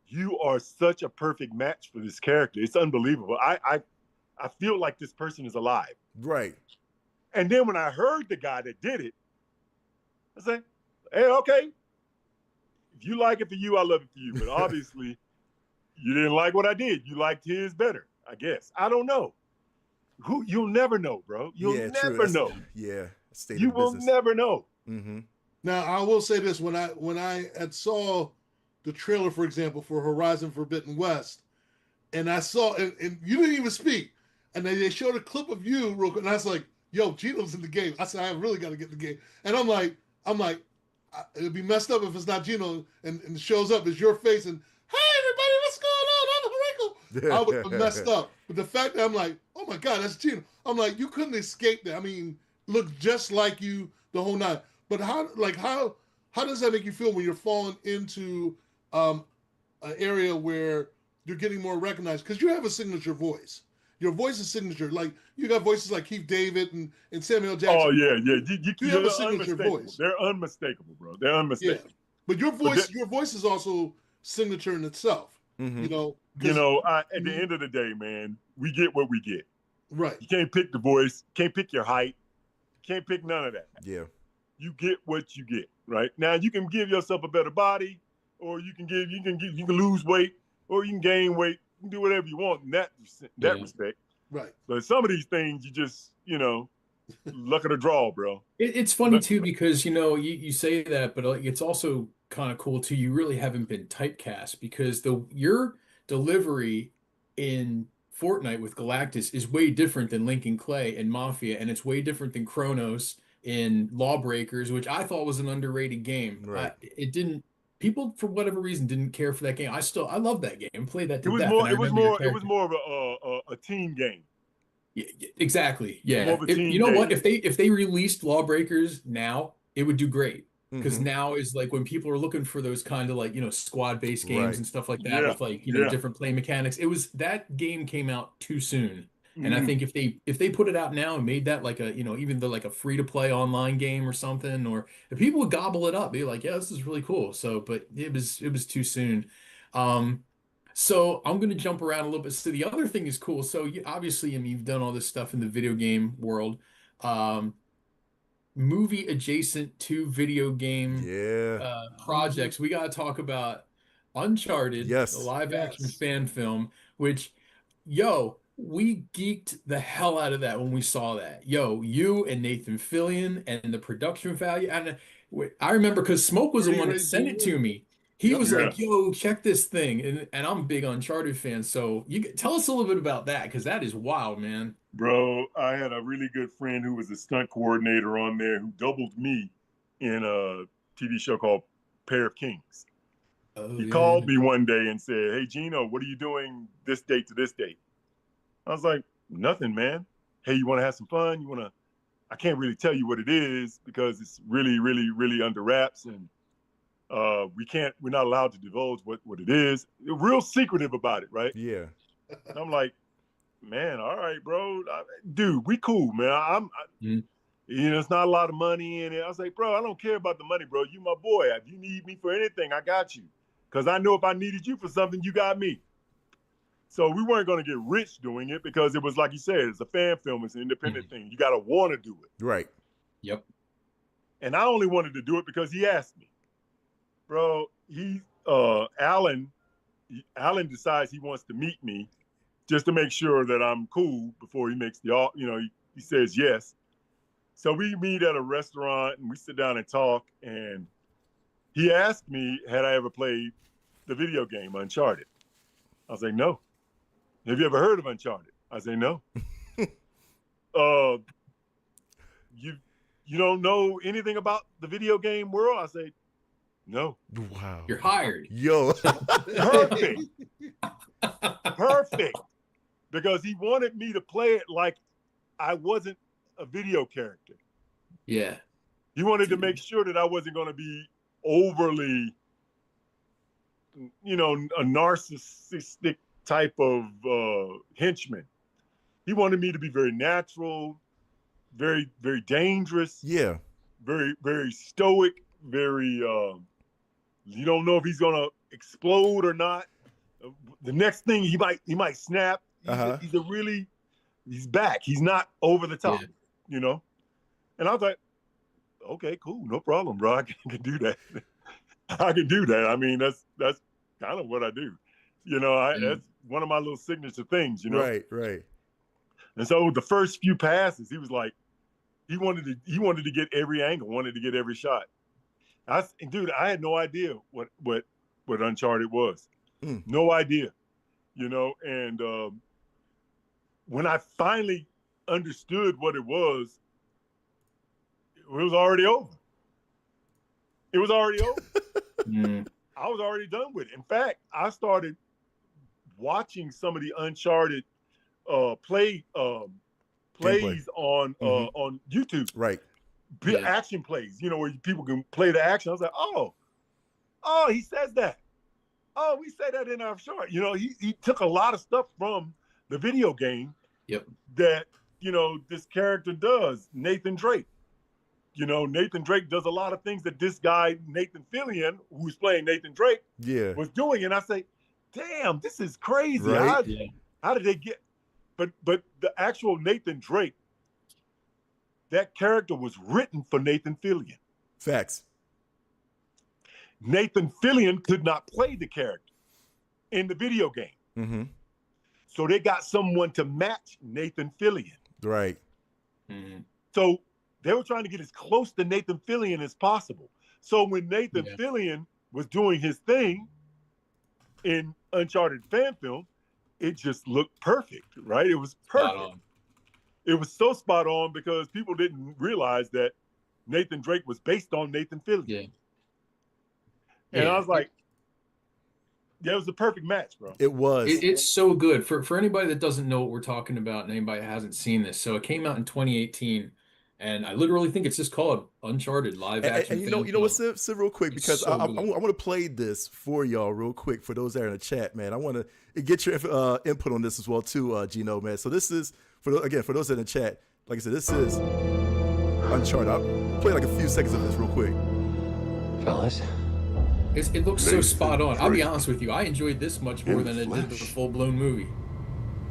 you are such a perfect match for this character. It's unbelievable. I feel like this person is alive. Right. And then when I heard the guy that did it, I said, hey, okay. If you like it for you, I love it for you. But obviously, you didn't like what I did. You liked his better, I guess. I don't know. You'll never know, bro. You'll never know. Yeah. You will never know. Mm-hmm. Now, I will say this: when I had saw the trailer, for example, for Horizon Forbidden West, and I saw, and you didn't even speak, and they showed a clip of you real quick, and I was like, "Yo, Geno's in the game." I said, "I really got to get in the game," and I'm like, it'd be messed up if it's not Geno, and it shows up as your face, and hey, everybody, what's going on? I'm Rico. I would have messed up, but the fact that I'm like, oh my God, that's Geno. I'm like, you couldn't escape that. I mean, look just like you the whole night. But how does that make you feel when you're falling into an area where you're getting more recognized? Because you have a signature voice. Your voice is signature. Like, you got voices like Keith David and Samuel Jackson. Oh, yeah. You have a signature voice. They're unmistakable, bro. They're unmistakable. Yeah. But your voice is also signature in itself. Mm-hmm. You know? At the end of the day, man, we get what we get. Right. You can't pick the voice. Can't pick your height. Can't pick none of that. Yeah. You get what you get, right? Now you can give yourself a better body, or you can lose weight, or you can gain weight. You can do whatever you want in that respect. Right. But some of these things you just, luck of the draw, bro. It's funny too, because you say that, but it's also kind of cool too. You really haven't been typecast, because your delivery in Fortnite with Galactus is way different than Lincoln Clay and Mafia, and it's way different than Kronos in Lawbreakers, which I thought was an underrated game. Right. People for whatever reason didn't care for that game. I love that game. Played that to death. It was more of a team game. Yeah, exactly. Yeah. You know what? If they released Lawbreakers now, it would do great. Because now is like when people are looking for those kind of like, squad-based games and stuff like that with like, different play mechanics. That game came out too soon. And I think if they put it out now and made that like a, even like a free-to-play online game or something, or if people would gobble it up, be like, yeah, this is really cool. So, but it was too soon. So I'm going to jump around a little bit. So the other thing is cool. So obviously, you've done all this stuff in the video game world. Movie adjacent to video game projects. We got to talk about Uncharted, the live action fan film, which, we geeked the hell out of that when we saw that. You and Nathan Fillion and the production value. And I remember because Smoke was the one that sent it to me. He was like, yo, check this thing. And I'm a big Uncharted fan. So tell us a little bit about that, because that is wild, man. Bro, I had a really good friend who was a stunt coordinator on there who doubled me in a TV show called Pair of Kings. He called me one day and said, hey, Geno, what are you doing this date to this date? I was like, nothing, man. Hey, you want to have some fun? I can't really tell you what it is because it's really, really, really under wraps. And we're not allowed to divulge what it is. We're real secretive about it, right? Yeah. And I'm like, man, all right, bro. Dude, we cool, man. It's not a lot of money in it. I was like, bro, I don't care about the money, bro. You my boy. If you need me for anything, I got you. Because I know if I needed you for something, you got me. So we weren't going to get rich doing it because it was, like you said, it's a fan film. It's an independent thing. You got to want to do it. Right. Yep. And I only wanted to do it because he asked me. Bro, Alan decides he wants to meet me just to make sure that I'm cool before he makes he says yes. So we meet at a restaurant and we sit down and talk. And he asked me, had I ever played the video game Uncharted? I was like, no. Have you ever heard of Uncharted? I say, no. You don't know anything about the video game world? I say, no. Wow. You're hired. Yo. Perfect. Perfect. Because he wanted me to play it like I wasn't a video character. Yeah. He wanted to make sure that I wasn't going to be overly, a narcissistic type of henchman. He wanted me to be very natural, very, very dangerous. Yeah. Very, very stoic, very, you don't know if he's going to explode or not. The next thing he might snap. He's back. He's not over the top, And I was like, okay, cool. No problem, bro. I can do that. I can do that. I mean, that's kind of what I do. That's one of my little signature things, Right. And so the first few passes, he was like, he wanted to get every angle, wanted to get every shot. I had no idea what Uncharted was. No idea, and when I finally understood what it was already over. It was already over. I was already done with it. In fact, I started watching some of the Uncharted plays on YouTube. Right. Action plays, where people can play the action. I was like, oh, he says that. Oh, we say that in our short. He took a lot of stuff from the video game. Yep. That, this character does, Nathan Drake. Nathan Drake does a lot of things that this guy, Nathan Fillion, who's playing Nathan Drake, was doing. And I say, damn, this is crazy. Right? How did they get? But the actual Nathan Drake, that character was written for Nathan Fillion. Facts. Nathan Fillion could not play the character in the video game. Mm-hmm. So they got someone to match Nathan Fillion. Right. Mm-hmm. So they were trying to get as close to Nathan Fillion as possible. So when Nathan Fillion was doing his thing in Uncharted fan film, it just looked perfect, right? It was perfect. It was so spot on because people didn't realize that Nathan Drake was based on Nathan Fillion. Yeah. And I was like, it was the perfect match, bro. It was. It's so good. For anybody that doesn't know what we're talking about and anybody that hasn't seen this. So it came out in 2018. And I literally think it's just called Uncharted live action. And you know what, Sid, real quick, because I want to play this for y'all real quick for those that are in the chat, man. I want to get your input on this as well too, Geno, man. So this is for those in the chat. Like I said, this is Uncharted. I'll play like a few seconds of this real quick. Fellas, it looks so spot on. I'll be honest with you, I enjoyed this much more than it did the full blown movie.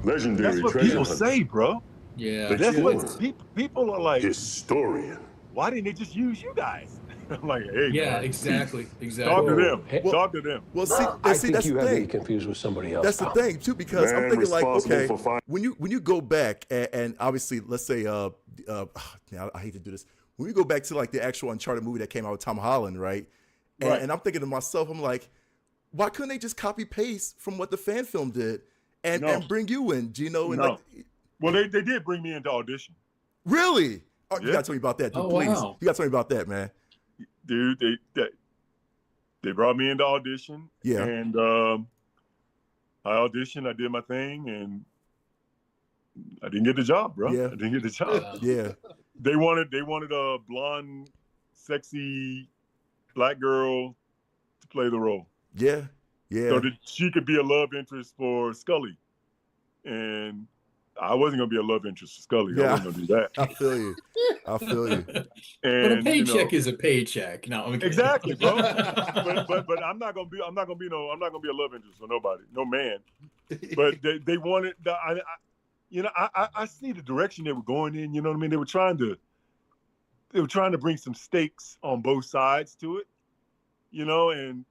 Legendary. That's what people say, bro. Yeah, that's what people are like. Historian. Why didn't they just use you guys? I'm like, hey, man. Exactly. Talk to them. Talk to them. Well, I see, think that's you the have thing. me confused with somebody else. That's the thing too, because I'm thinking like, okay, for when you go back and obviously, let's say, I hate to do this. When we go back to like the actual Uncharted movie that came out with Tom Holland, right? And I'm thinking to myself, I'm like, why couldn't they just copy paste from what the fan film did and bring you in, Geno? And like, well, they did bring me into audition. Really? Oh, you gotta tell me about that, dude. Please. Wow. You gotta tell me about that, man. Dude, they brought me into audition. Yeah. And I auditioned, I did my thing, and I didn't get the job, bro. Yeah. I didn't get the job. Yeah. They wanted a blonde, sexy black girl to play the role. Yeah. Yeah. So that she could be a love interest for Scully. And I wasn't gonna be a love interest for Scully. Yeah. I wasn't gonna do that. I feel you. I feel you. But a And paycheck is a paycheck. No, I'm kidding. exactly, bro. but I'm not gonna be a love interest for nobody, no man. But they wanted I see the direction they were going in. You know what I mean? They were trying to bring some stakes on both sides to it. You know, and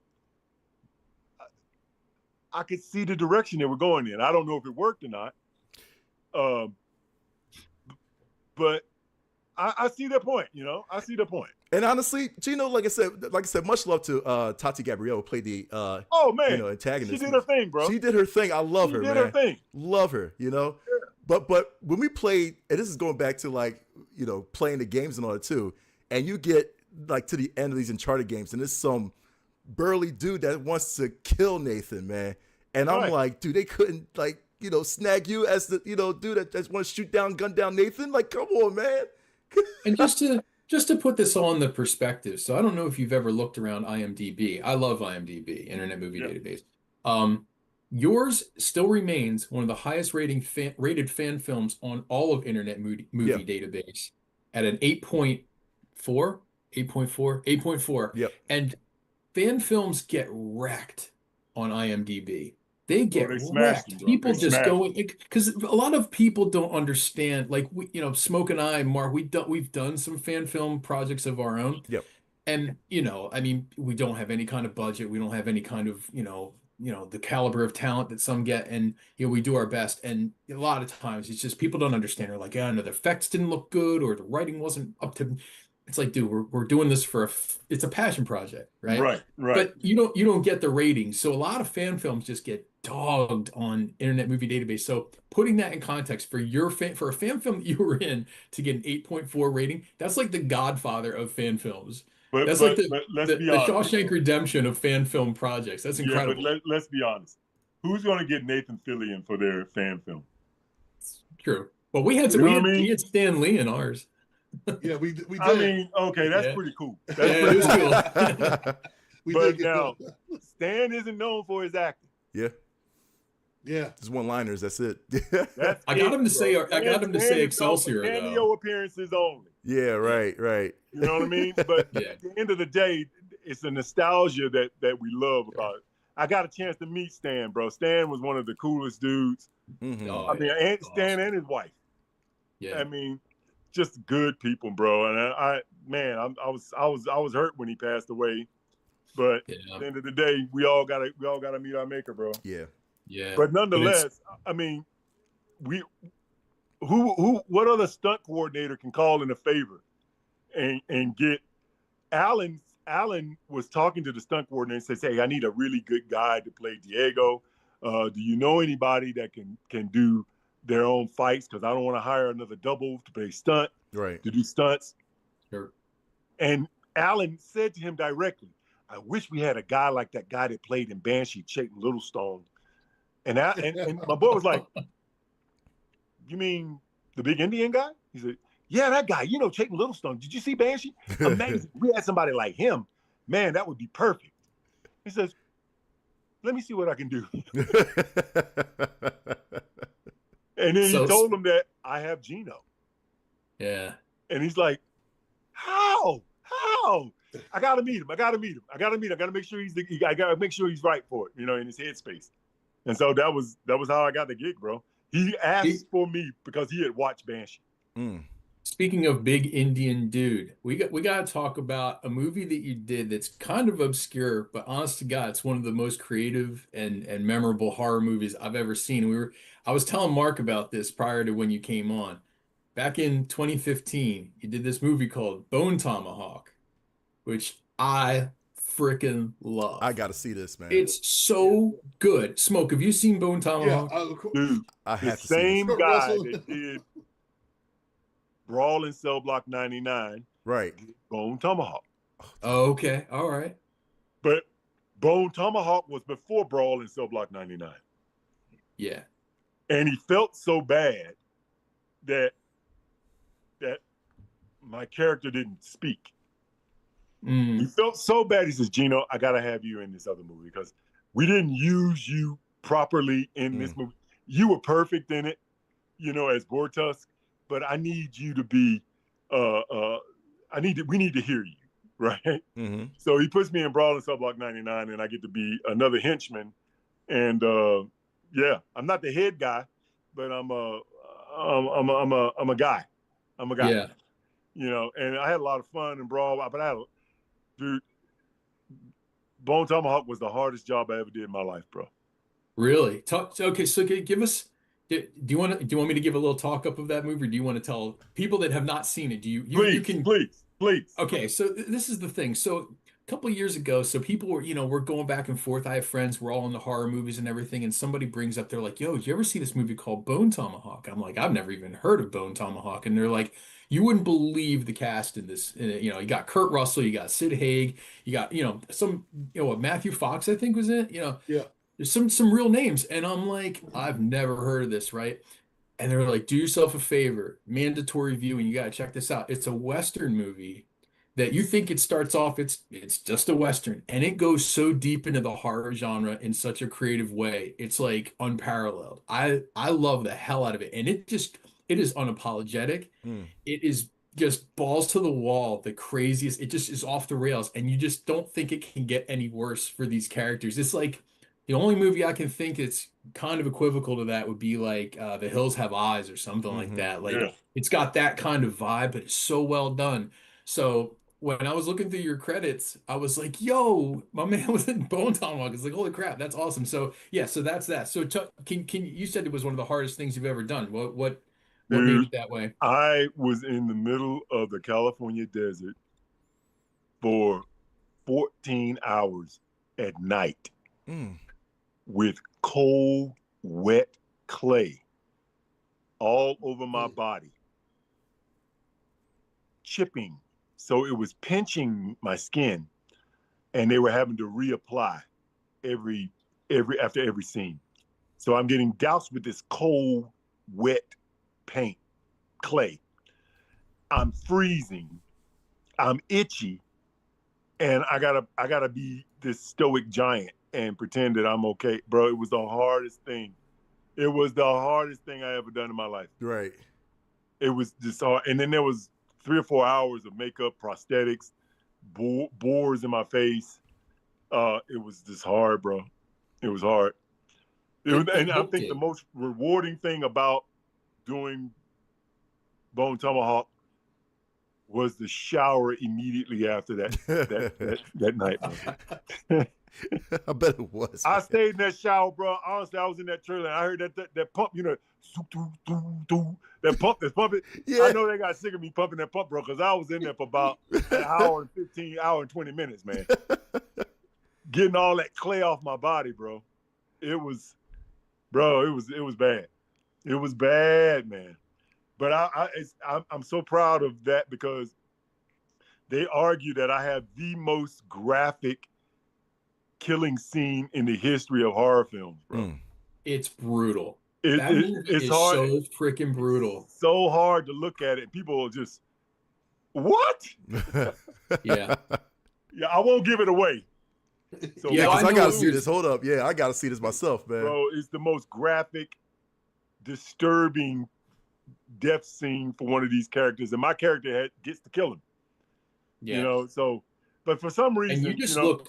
I could see the direction they were going in. I don't know if it worked or not. But I see their point, you know. I see their point. And honestly, Geno, like I said, much love to Tati Gabrielle, who played the antagonist. She did her thing, bro. She did her thing. I love her, man. She did her thing. Love her, you know. Yeah. But when we played, and this is going back to playing the games and all that too, and you get to the end of these Uncharted games, and there's some burly dude that wants to kill Nathan, man. And I'm like, dude, they couldn't snag you as the dude that just wants to gun down Nathan. Like, come on, man. And just to put this all in the perspective, so I don't know if you've ever looked around IMDb. I love IMDb, Internet Movie Database. Yours still remains one of the highest rated fan films on all of Internet Movie Database at an 8.4. Yep. And fan films get wrecked on IMDb. They get wrecked. People just go because a lot of people don't understand. Like Smoke and I, Mark, we've done some fan film projects of our own. Yep. And I mean, we don't have any kind of budget. We don't have any kind of the caliber of talent that some get, and we do our best. And a lot of times it's just people don't understand. They're like, no, the effects didn't look good, or the writing wasn't up to. It's like, dude, we're doing this it's a passion project, right? Right. But you don't get the ratings, so a lot of fan films just get dogged on Internet Movie Database. So putting that in context for a fan film that you were in to get an 8.4 rating, that's like the Godfather of fan films. That's like the Shawshank Redemption of fan film projects. That's incredible. Yeah, but let's be honest. Who's going to get Nathan Fillion for their fan film? True. Well, we had we had Stan Lee in ours. Yeah, we did. I mean, okay, that's pretty cool. It was cool. But now, Stan isn't known for his acting. Yeah. Yeah. Just one-liners. That's it. I got him to say Excelsior, though. Cameo appearances only. Yeah, right. You know what I mean? But at the end of the day, it's the nostalgia that we love about it. I got a chance to meet Stan, bro. Stan was one of the coolest dudes. Mm-hmm. Stan and his wife. Yeah. I mean, just good people, bro. And I was hurt when he passed away. But at the end of the day, we all gotta meet our maker, bro. Yeah. Yeah. But nonetheless, I mean, what other stunt coordinator can call in a favor and get Alan was talking to the stunt coordinator and says, hey, I need a really good guy to play Diego. Do you know anybody that can do their own fights? Because I don't want to hire another double to play stunt, right? To do stunts. Sure. And Alan said to him directly, I wish we had a guy like that guy that played in Banshee, Chayton Littlestone. And my boy was like, you mean the big Indian guy? He said, yeah, that guy, Chayton Littlestone. Did you see Banshee? Amazing. We had somebody like him. Man, that would be perfect. He says, let me see what I can do. And then he told him that I have Geno. Yeah. And he's like, how? I gotta meet him. I gotta make sure he's right for it, in his headspace. And so that was how I got the gig, bro. He asked for me because he had watched Banshee. Speaking of big Indian dude, we got to talk about a movie that you did that's kind of obscure, but honest to God, it's one of the most creative and memorable horror movies I've ever seen. I was telling Mark about this prior to when you came on. Back in 2015, you did this movie called Bone Tomahawk, which I freaking love. I got to see this, man. It's so good. Smoke, have you seen Bone Tomahawk? Yeah, dude, I have the to same see this. guy that did Brawl in Cell Block 99. Right. Bone Tomahawk. Oh, okay. All right. But Bone Tomahawk was before Brawl in Cell Block 99. Yeah. And he felt so bad that my character didn't speak. He felt so bad. He says, Geno, I got to have you in this other movie because we didn't use you properly in this movie. You were perfect in it, as Bortusk, but I need you to be, we need to hear you, right? Mm-hmm. So he puts me in Brawl in Cell Block 99, and I get to be another henchman. And yeah, I'm not the head guy, but I'm a guy. I'm a guy. Yeah. And I had a lot of fun in Brawl, but dude, Bone Tomahawk was the hardest job I ever did in my life, bro. Really? Okay, so give us. Do you want me to give a little talk up of that movie, or do you want to tell people that have not seen it? Do you can please. Okay, so this is the thing. So a couple of years ago, so people were, we're going back and forth. I have friends, we're all into horror movies and everything, and somebody brings up, they're like, "Yo, did you ever see this movie called Bone Tomahawk?" I'm like, "I've never even heard of Bone Tomahawk," and they're like, "You wouldn't believe the cast in this. You got Kurt Russell, you got Sid Haig, you got some Matthew Fox, I think was in it. Yeah. There's some real names," and I'm like, "I've never heard of this, right?" And they're like, "Do yourself a favor, mandatory viewing. You got to check this out. It's a Western movie that you think it starts off, it's just a Western, and it goes so deep into the horror genre in such a creative way. It's like unparalleled. I love the hell out of it, and it is unapologetic. It is just balls to the wall, the craziest. It just is off the rails, and you just don't think it can get any worse for these characters. It's like the only movie I can think it's kind of equivocal to that would be like The Hills Have Eyes or something like that. Like it's got that kind of vibe, but it's so well done. So when I was looking through your credits, I was like, "Yo, my man was in Bone Tomahawk." It's like, holy crap, that's awesome. So yeah, so that's that. So can you said it was one of the hardest things you've ever done. What made it that way? I was in the middle of the California desert for 14 hours at night with cold, wet clay all over my body, chipping. So it was pinching my skin, and they were having to reapply after every scene. So I'm getting doused with this cold, wet paint, clay. I'm freezing. I'm itchy, and I gotta be this stoic giant and pretend that I'm okay, bro. It was the hardest thing. It was the hardest thing I ever done in my life. Right. It was just hard, and then there was 3 or 4 hours of makeup, prosthetics, boars in my face. It was just hard, bro. It was hard. And I think the most rewarding thing about doing Bone Tomahawk was the shower immediately after that night, bro. I bet it was. I stayed in that shower, bro. Honestly, I was in that trailer and I heard that pump, that pump that's pumping. Yeah. I know they got sick of me pumping that pump, bro, because I was in there for about an hour and 20 minutes, man. Getting all that clay off my body, bro. It was bad. It was bad, man. But I'm so proud of that because they argue that I have the most graphic killing scene in the history of horror films, bro. It's brutal. It's hard. So freaking brutal. It's so hard to look at it. People will just, what? Yeah. Yeah, I won't give it away. So yeah, because I gotta see this. Hold up. Yeah, I gotta see this myself, man. Bro, it's the most graphic, disturbing death scene for one of these characters, and my character gets to kill him. Yeah. But for some reason, and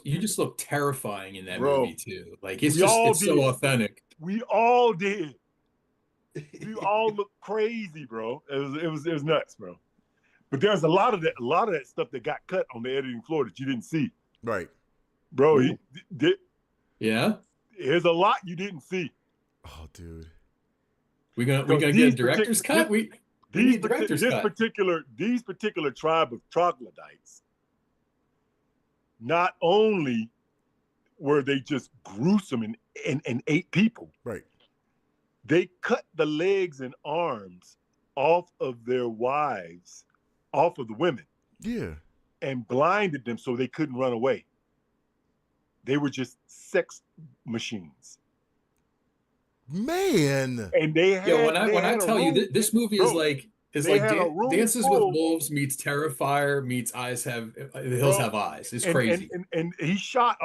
you just look terrifying in that movie too. Like it's so authentic. We all did. We all look crazy, bro. It was nuts, bro. But there's a lot of that stuff that got cut on the editing floor that you didn't see. Right. Bro, yeah. There's a lot you didn't see. Oh, dude. We gonna get a director's cut? These particular tribe of troglodytes, not only were they just gruesome and ate people, right? They cut the legs and arms off of their wives, off of the women. Yeah. And blinded them so they couldn't run away. They were just sex machines. Man. And they had when I tell you this movie is like Dances with Wolves meets Terrifier meets The Hills Have Eyes. It's crazy. And he shot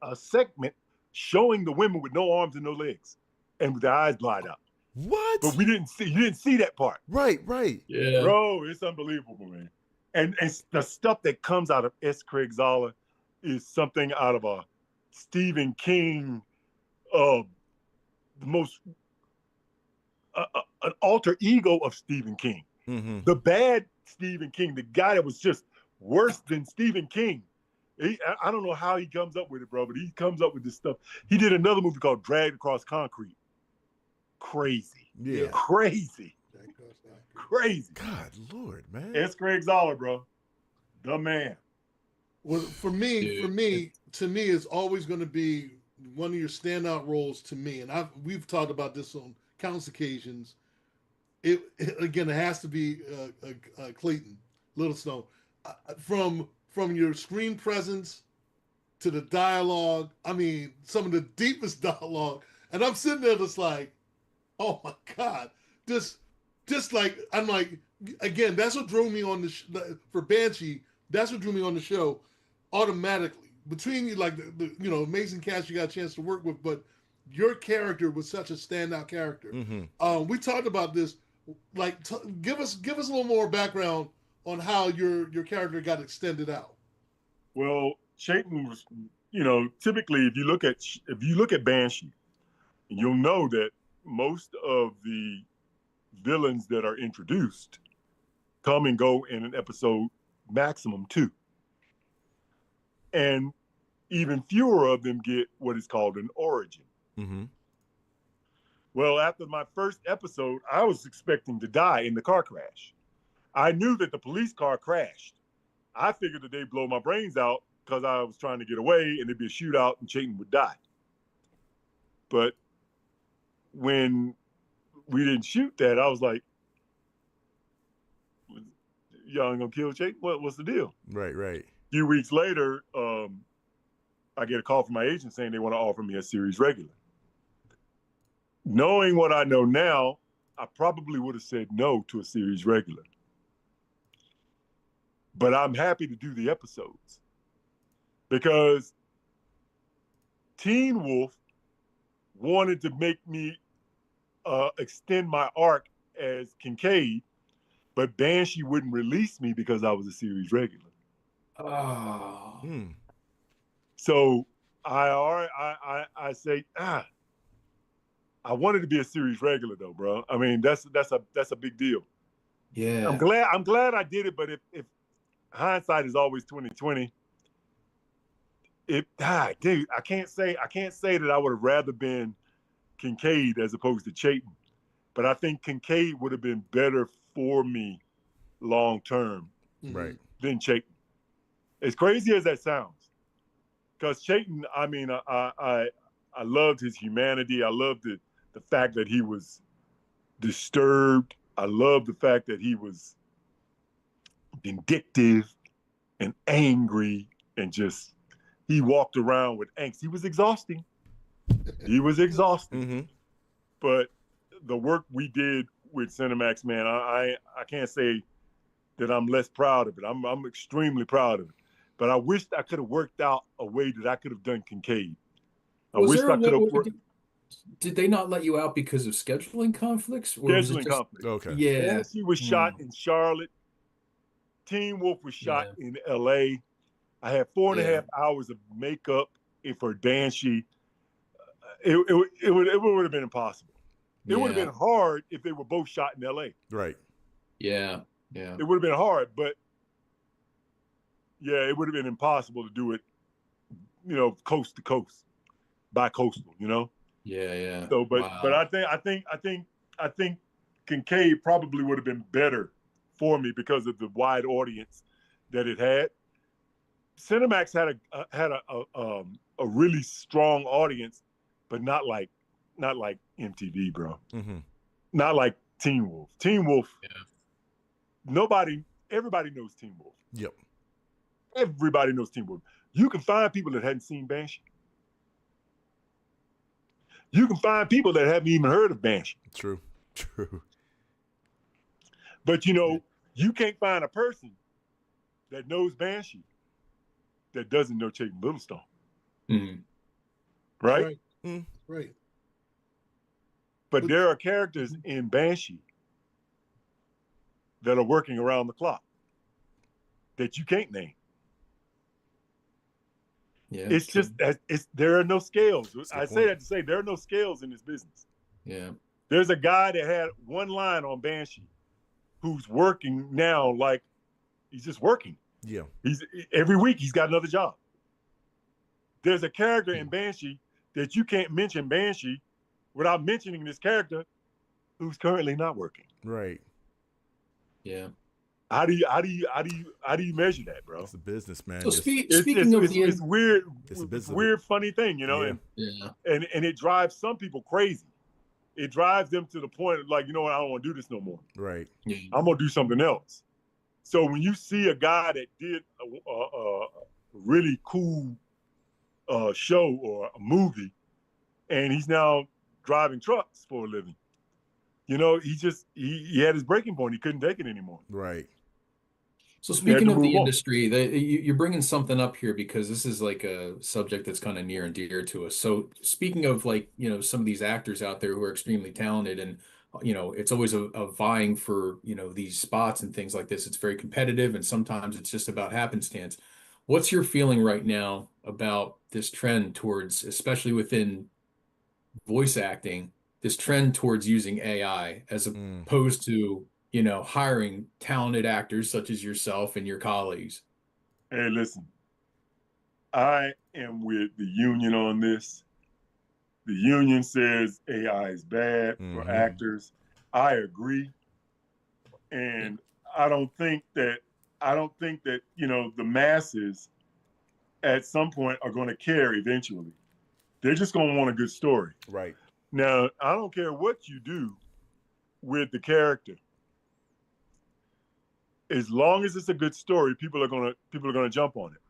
a segment showing the women with no arms and no legs and with their eyes blinded out. What? But you didn't see that part. Right. Yeah. Bro, it's unbelievable, man. And the stuff that comes out of S. Craig Zahler is something out of a Stephen King, the most an alter ego of Stephen King. Mm-hmm. The bad Stephen King, the guy that was just worse than Stephen King. I don't know how he comes up with it, bro, but he comes up with this stuff. He did another movie called Dragged Across Concrete. Crazy. Yeah. Crazy. Crazy. God, Lord, man. S. Craig Zahler, bro. The man. Well, to me, it's always going to be one of your standout roles to me. And we've talked about this on countless occasions. It has to be Clayton Littlestone. From your screen presence to the dialogue. I mean, some of the deepest dialogue. And I'm sitting there just like, oh my God, just like, I'm like, again, that's what drew me on for Banshee. That's what drew me on the show automatically. Between you, like the amazing cast you got a chance to work with, but your character was such a standout character. Mm-hmm. We talked about this. Like, give us a little more background on how your character got extended out. Well, Chayton was, typically if you look at Banshee, you'll know that most of the villains that are introduced come and go in an episode, maximum 2. And even fewer of them get what is called an origin. Mm-hmm. Well, after my first episode, I was expecting to die in the car crash. I knew that the police car crashed. I figured that they'd blow my brains out because I was trying to get away and there'd be a shootout and Chayton would die. But when we didn't shoot that, I was like, y'all ain't gonna kill Chayton? What's the deal? Right. A few weeks later, I get a call from my agent saying they want to offer me a series regular. Knowing what I know now, I probably would have said no to a series regular. But I'm happy to do the episodes because Teen Wolf wanted to make me extend my arc as Kincaid, but Banshee wouldn't release me because I was a series regular. Oh. So I say, I wanted to be a series regular though, bro. I mean, that's a big deal. Yeah. I'm glad I did it, but if hindsight is always 20/20, dude, I can't say that I would have rather been Kincaid as opposed to Chayton. But I think Kincaid would have been better for me long term than Chayton. As crazy as that sounds. Because Chayton, I mean, I loved his humanity. I loved the fact that he was disturbed. I loved the fact that he was vindictive and angry and just, he walked around with angst. He was exhausting. Mm-hmm. But the work we did with Cinemax, man, I can't say that I'm less proud of it. I'm extremely proud of it. But I wished I could have worked out a way that I could have done Kincaid. Did they not let you out because of scheduling conflicts? Scheduling conflicts. Okay. Yeah. Banshee was shot in Charlotte. Teen Wolf was shot in L.A. I had 4.5 hours of makeup for Banshee. It would have been impossible. It would have been hard if they were both shot in L.A. Right. Yeah. It would have been hard, but it would have been impossible to do it, coast to coast, bi-coastal, Yeah. So, but I think Kincaid probably would have been better for me because of the wide audience that it had. Cinemax had a really strong audience, but not like MTV, bro. Mm-hmm. Not like Teen Wolf. Teen Wolf. Everybody knows Teen Wolf. Yep. Everybody knows Teen Wolf. You can find people that hadn't seen Banshee. You can find people that haven't even heard of Banshee. True. But you can't find a person that knows Banshee that doesn't know Chayton Littlestone. Mm-hmm. Right? Right. But there are characters in Banshee that are working around the clock that you can't name. Yeah, it's just there are no scales. I say point. that to say there are no scales in this business. Yeah. There's a guy that had one line on Banshee who's working now like he's just working. Yeah. He's every week he's got another job. There's a character in Banshee that you can't mention Banshee without mentioning this character who's currently not working. Right. Yeah. How do you measure that, bro? It's a business, man. So speaking of it's weird. It's a It's weird, funny thing, you know. Yeah. And it drives some people crazy. It drives them to the point of like, you know what, I don't want to do this no more. Right. Yeah. I'm gonna do something else. So when you see a guy that did a really cool show or a movie, and he's now driving trucks for a living, you know, he had his breaking point. He couldn't take it anymore. Right. So speaking of the industry, you're bringing something up here because this is like a subject that's kind of near and dear to us. So speaking of like, you know, some of these actors out there who are extremely talented and, you know, it's always a vying for, you know, these spots and things like this. It's very competitive and sometimes it's just about happenstance. What's your feeling right now about this trend towards, especially within voice acting, this trend towards using AI as opposed to, you know, hiring talented actors such as yourself and your colleagues? Hey, listen, I am with the union on this. The union says AI is bad for actors. I agree. And I don't think that, you know, the masses at some point are going to care eventually. They're just going to want a good story. Right. Now, I don't care what you do with the character. As long as it's a good story, people are gonna jump on it.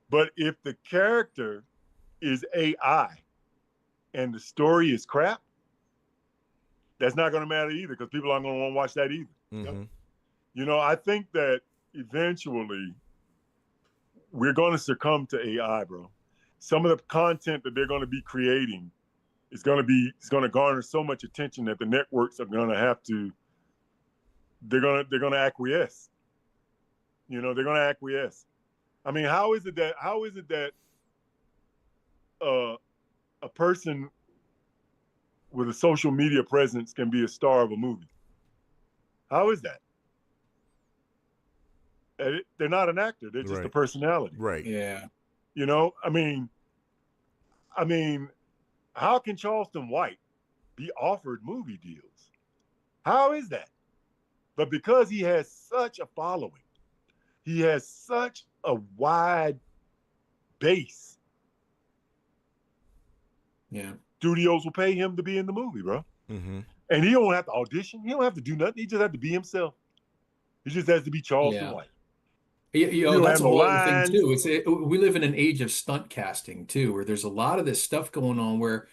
But if the character is AI and the story is crap, that's not gonna matter either because people aren't gonna want to watch that either. Mm-hmm. You know, I think that eventually we're gonna succumb to AI, bro. Some of the content that they're gonna be creating is gonna garner so much attention that the networks are gonna have to. They're gonna acquiesce. You know, they're gonna acquiesce. I mean, how is it that a person with a social media presence can be a star of a movie? How is that? They're not an actor. They're just a personality. Right. Yeah. You know, I mean, how can Charleston White be offered movie deals? How is that? But because he has such a following, he has such a wide base. Yeah. Studios will pay him to be in the movie, bro. Mm-hmm. And he don't have to audition. He don't have to do nothing. He just has to be himself. He just has to be Charleston White. You know, that's a whole other thing too. We live in an age of stunt casting too, where there's a lot of this stuff going on where,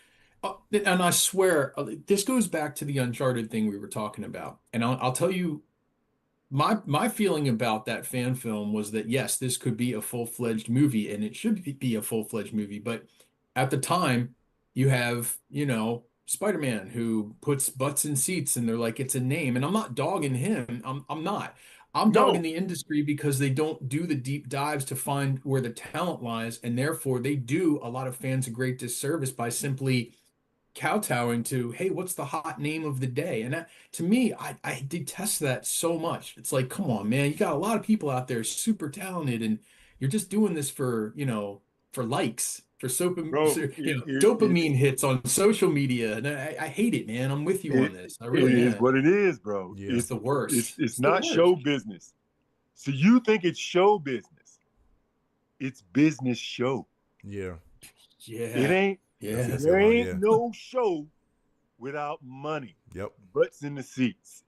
and I swear, this goes back to the Uncharted thing we were talking about. And I'll tell you, my feeling about that fan film was that yes, this could be a full-fledged movie, and it should be a full-fledged movie. But at the time, you have, you know, Spider-Man who puts butts in seats, and they're like, it's a name. And I'm not dogging him. I'm not. I'm dogging the industry because they don't do the deep dives to find where the talent lies, and therefore they do a lot of fans a great disservice by simply kowtowing to, hey, what's the hot name of the day? And that, to me, I detest that so much. It's like, come on, man, you got a lot of people out there super talented, and you're just doing this for, you know, for likes, for dopamine hits on social media. And I hate it, man. I'm with you on this. I really am. It is what it is, bro. Yeah. It's the worst. It's not show business. So you think it's show business. It's business show. Yeah. Yeah. It ain't. Yeah. There ain't no show without money. Yep. Butts in the seats.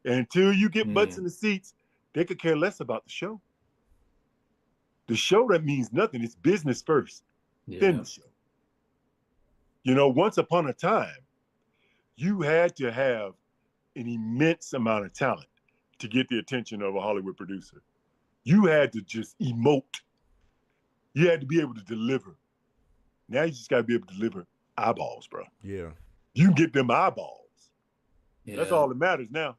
And until you get butts in the seats, they could care less about the show. The show, that means nothing. It's business first, then the show. You know, once upon a time, you had to have an immense amount of talent to get the attention of a Hollywood producer. You had to just emote. You had to be able to deliver. Now you just got to be able to deliver eyeballs, bro. Yeah. You can get them eyeballs. Yeah. That's all that matters now.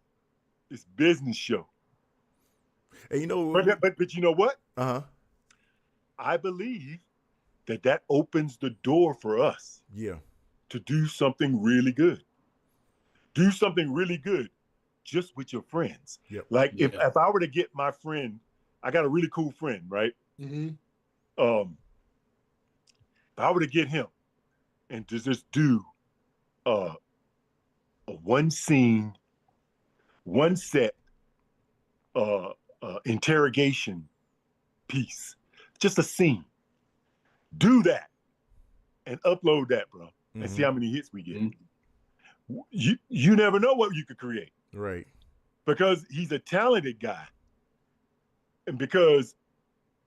It's business show. And you know, but you know what? Uh-huh. I believe that opens the door for us. Yeah. To do something really good. Do something really good just with your friends. Yep. Like if I were to get my friend, I got a really cool friend, right? Mm-hmm. If I were to get him and to just do a one scene, one set interrogation piece, just a scene. Do that and upload that, bro, and see how many hits we get. You never know what you could create. Right. Because he's a talented guy. And because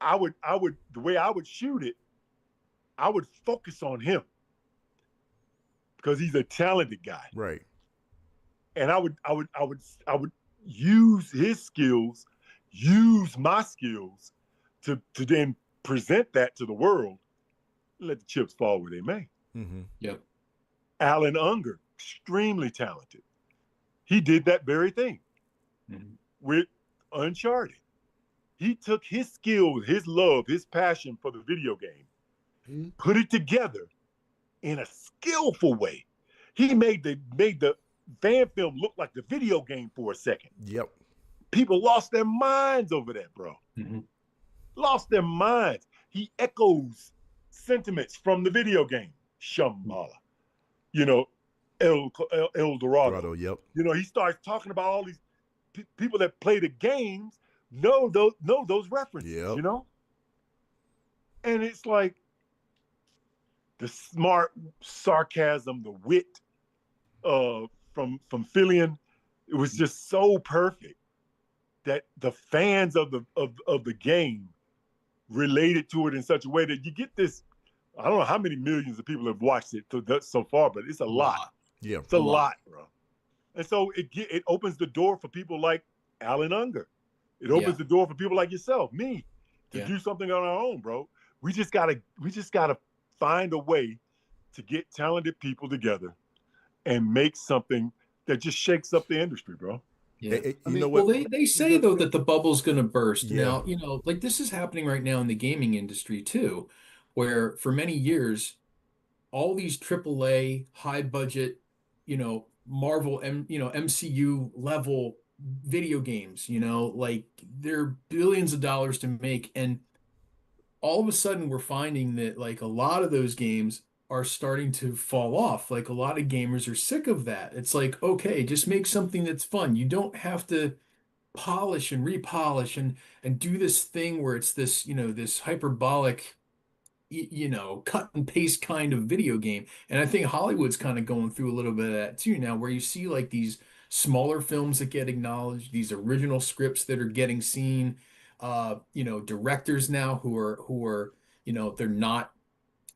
I would the way I would shoot it, I would focus on him. Because he's a talented guy. Right. And I would use his skills, use my skills to then present that to the world, let the chips fall where they may. Mm-hmm. Yep. Alan Unger, extremely talented. He did that very thing with Uncharted. He took his skills, his love, his passion for the video game, put it together in a skillful way. He made the fan film look like the video game for a second. Yep. People lost their minds over that, bro. Lost their minds. He echoes sentiments from the video game. Shambhala. You know, El Dorado. Yep. You know, he starts talking about all these people that play the games know those references. Yep. You know, and it's like the smart sarcasm, the wit from Fillion. It was just so perfect that the fans of the game related to it in such a way that you get this. I don't know how many millions of people have watched it so far, but it's a lot. Yeah, it's a lot, bro. And so it opens the door for people like Alan Unger. It opens the door for people like yourself, me, to do something on our own, bro. We just gotta find a way to get talented people together and make something that just shakes up the industry, bro. Yeah. I mean, well, they say though that the bubble's going to burst. Now, you know, like this is happening right now in the gaming industry too, where for many years, all these AAA high budget, you know, Marvel, MCU level video games, you know, like they're billions of dollars to make. And all of a sudden we're finding that like a lot of those games are starting to fall off. Like a lot of gamers are sick of that. It's like, okay, just make something that's fun. You don't have to polish and repolish and do this thing where it's this, you know, this hyperbolic, you know, cut and paste kind of video game. And I think Hollywood's kind of going through a little bit of that too now, where you see like these smaller films that get acknowledged, these original scripts that are getting seen, you know, directors now who are, you know, they're not,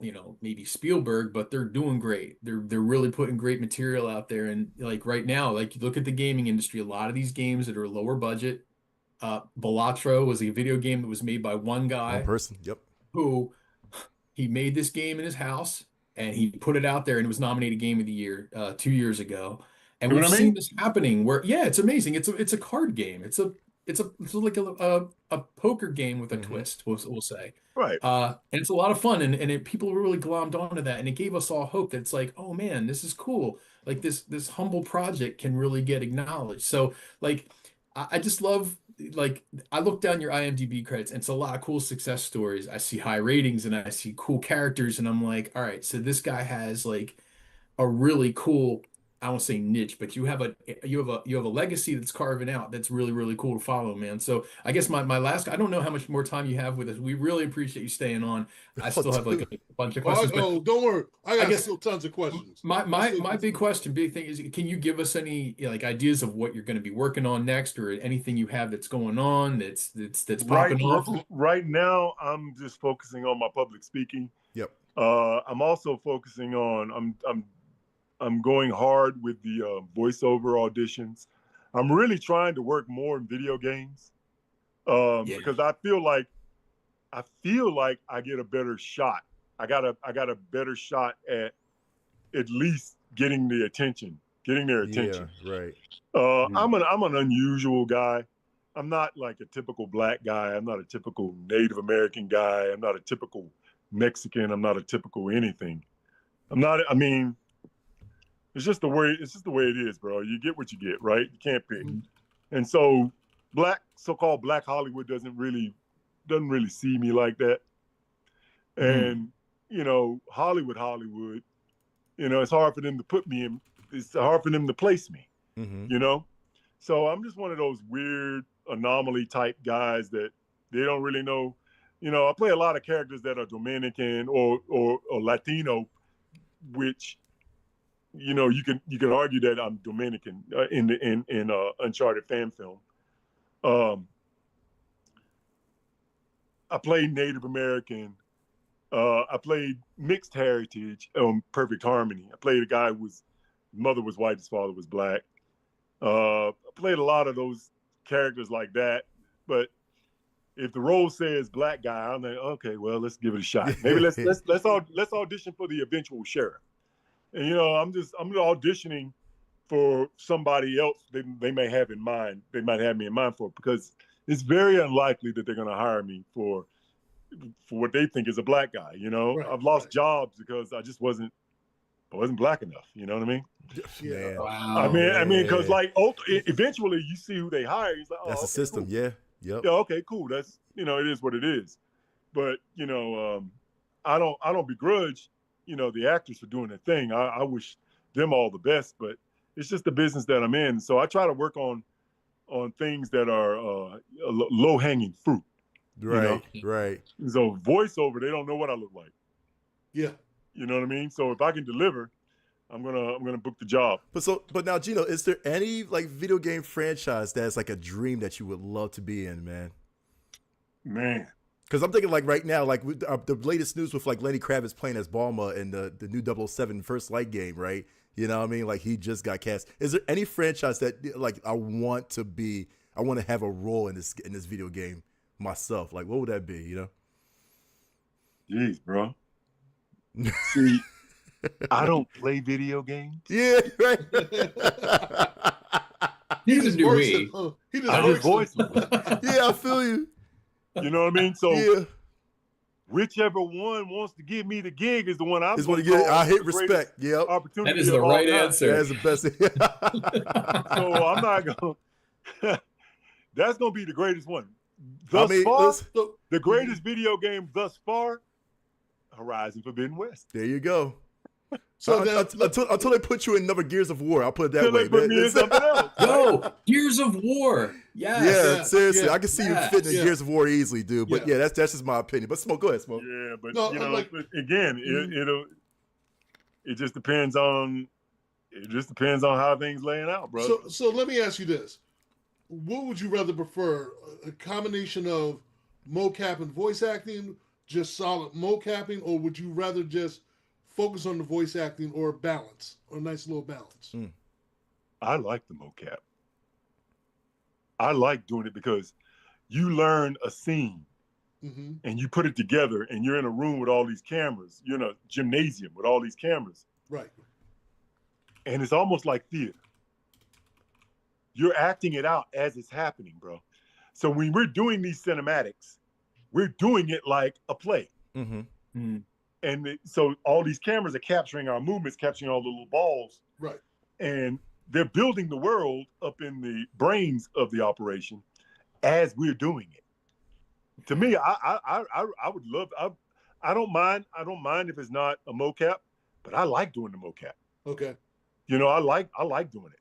you know, maybe Spielberg, but they're doing great. They're really putting great material out there. And like right now, like you look at the gaming industry, a lot of these games that are lower budget. Balatro was a video game that was made by one guy. One person, yep. Who he made this game in his house and he put it out there and it was nominated Game of the Year 2 years ago. And we've seen this happening where, yeah, it's amazing. It's a card game. It's like a poker game with a twist, we'll say. Right. And it's a lot of fun, and people really glommed onto that, and it gave us all hope that it's like, oh man, this is cool. Like this humble project can really get acknowledged. So like, I just love, like, I look down your IMDb credits, and it's a lot of cool success stories. I see high ratings and I see cool characters, and I'm like, all right, so this guy has like a really cool, I won't say niche, but you have a legacy that's carving out that's really, really cool to follow, man. So I guess my last, I don't know how much more time you have with us. We really appreciate you staying on. I still have like a bunch of questions. Oh, don't worry. I guess still tons of questions. My big thing is, can you give us any like ideas of what you're going to be working on next, or anything you have that's going on that's popping off? Right now, I'm just focusing on my public speaking. Yep. I'm also focusing on I'm going hard with the voiceover auditions. I'm really trying to work more in video games because I feel like I get a better shot. I got a better shot at least getting their attention. Yeah, right. I'm an unusual guy. I'm not like a typical black guy. I'm not a typical Native American guy. I'm not a typical Mexican. I'm not a typical anything. I mean, it's just the way it is, bro. You get what you get, right? You can't pick. And so so-called black Hollywood doesn't really see me like that. And, Hollywood, it's hard for them to put me in, it's hard for them to place me, So I'm just one of those weird anomaly type guys that they don't really know. I play a lot of characters that are Dominican or Latino, which, you can argue that I'm Dominican in Uncharted fan film. I played Native American. I played mixed heritage on Perfect Harmony. I played a guy whose mother was white, his father was black. I played a lot of those characters like that. But if the role says black guy, I'm like, okay, well, let's give it a shot. Maybe let's audition for the eventual sheriff. And I'm auditioning for somebody else they may have in mind. They might have me in mind for, because it's very unlikely that they're going to hire me for what they think is a black guy. Right, I've lost jobs because I wasn't black enough. You know what I mean? Yeah. Wow. I mean, because eventually you see who they hire. He's like, oh, That's the system. Cool. Yeah. Yep. Yeah. Okay. Cool. That's it is what it is. But I don't begrudge the actors for doing their thing. I wish them all the best, but it's just the business that I'm in. So I try to work on things that are low hanging fruit. Right. Right. So voiceover, they don't know what I look like. Yeah. You know what I mean? So if I can deliver, I'm gonna book the job. But now, Geno, is there any like video game franchise that's like a dream that you would love to be in, man? Man. Because I'm thinking like right now, like the latest news with like Lenny Kravitz playing as Balma in the new 007 First Light game, right? You know what I mean? Like he just got cast. Is there any franchise that like I want to have a role in this video game myself? Like what would that be? Jeez, bro. See, I don't play video games. Yeah, right. Neither do we. I just voice them. Yeah, I feel you. You know what I mean? So yeah. Whichever one wants to give me the gig is the one I'm going to get. I hit respect. Yep. That is the right answer. That's the best. So I'm not going to. That's going to be the greatest one. Thus far, the greatest video game thus far, Horizon Forbidden West. There you go. So until they put you in another Gears of War, I'll put it that way. Put me in something else. Yo, Gears of War. Yes. Yeah, seriously, I can see you fitting in Gears of War easily, dude. But yeah, that's just my opinion. But Smoke, go ahead, Smoke. Yeah, but again, it just depends on how things laying out, bro. So let me ask you this: what would you rather prefer? A combination of mocap and voice acting, just solid mocapping, or would you rather just focus on the voice acting or balance, or a nice little balance? I like the mocap. I like doing it because you learn a scene and you put it together and you're in a room with all these cameras. You're in a gymnasium with all these cameras. Right. And it's almost like theater. You're acting it out as it's happening, bro. So when we're doing these cinematics, we're doing it like a play. And so all these cameras are capturing our movements, capturing all the little balls. Right. And they're building the world up in the brains of the operation as we're doing it. To me, I would love. I don't mind if it's not a mocap, but I like doing the mocap. Okay. I like doing it.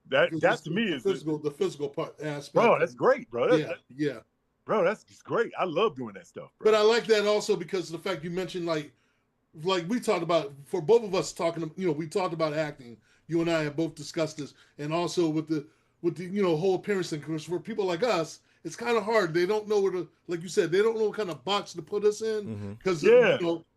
That to me is the physical part aspect. Bro, that's great, bro. Yeah. Bro, that's just great. I love doing that stuff, bro. But I like that also because of the fact you mentioned, like we talked about, for both of us talking, we talked about acting. You and I have both discussed this, and also with the whole appearance thing. Because for people like us, it's kind of hard. They don't know where to, like you said, they don't know what kind of box to put us in because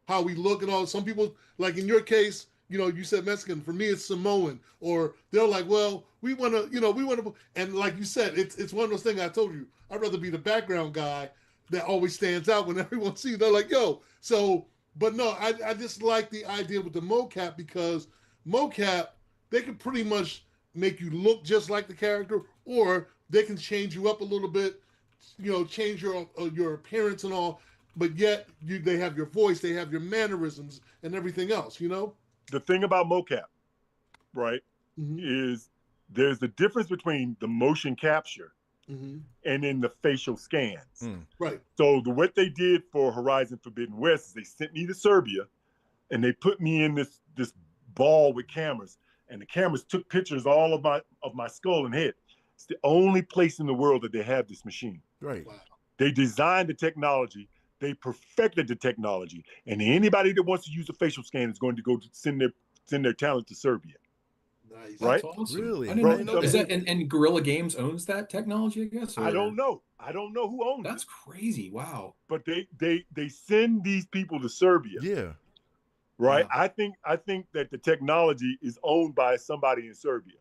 how we look and all. Some people, like in your case, you said Mexican. For me, it's Samoan. Or they're like, well, we want to, and like you said, it's one of those things I told you. I'd rather be the background guy that always stands out when everyone sees. They're like, yo. So, but no, I just like the idea with the mocap because mocap, they can pretty much make you look just like the character, or they can change you up a little bit, change your appearance and all, but yet they have your voice, they have your mannerisms and everything else, The thing about mocap, right, is there's a difference between the motion capture and then the facial scans. Right. So what they did for Horizon Forbidden West is they sent me to Serbia and they put me in this ball with cameras, and the cameras took pictures all of my skull and head. It's the only place in the world that they have this machine. Right. Wow. They designed the technology, they perfected the technology, and anybody that wants to use a facial scan is going to go to send their talent to Serbia. Nice. Right? That's awesome. Really? I didn't know. Is that and Guerrilla Games owns that technology, I guess? Or? I don't know. I don't know who owns That's it. crazy. Wow. But they send these people to Serbia. Yeah. Right? Wow. I think that the technology is owned by somebody in Serbia.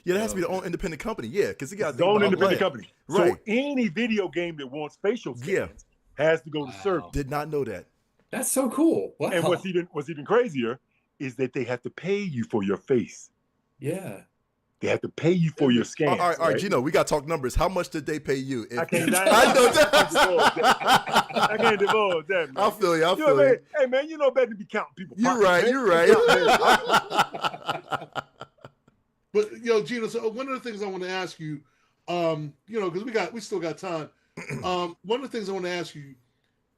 Yeah, it has to be their own independent company. Yeah, because it got Its own independent company. Right. So any video game that wants facial scans has to go to Serbia. Did not know that. That's so cool. Wow. And what's even crazier is that they have to pay you for your face. Yeah. They have to pay you for your scans. All right, Geno, we got to talk numbers. How much did they pay you? I can't. I know that. I can't divulge that, man. I feel you. Hey, man, you know better to be counting people. You're right. You're right. But Geno, so one of the things I want to ask you, because we still got time. One of the things I want to ask you,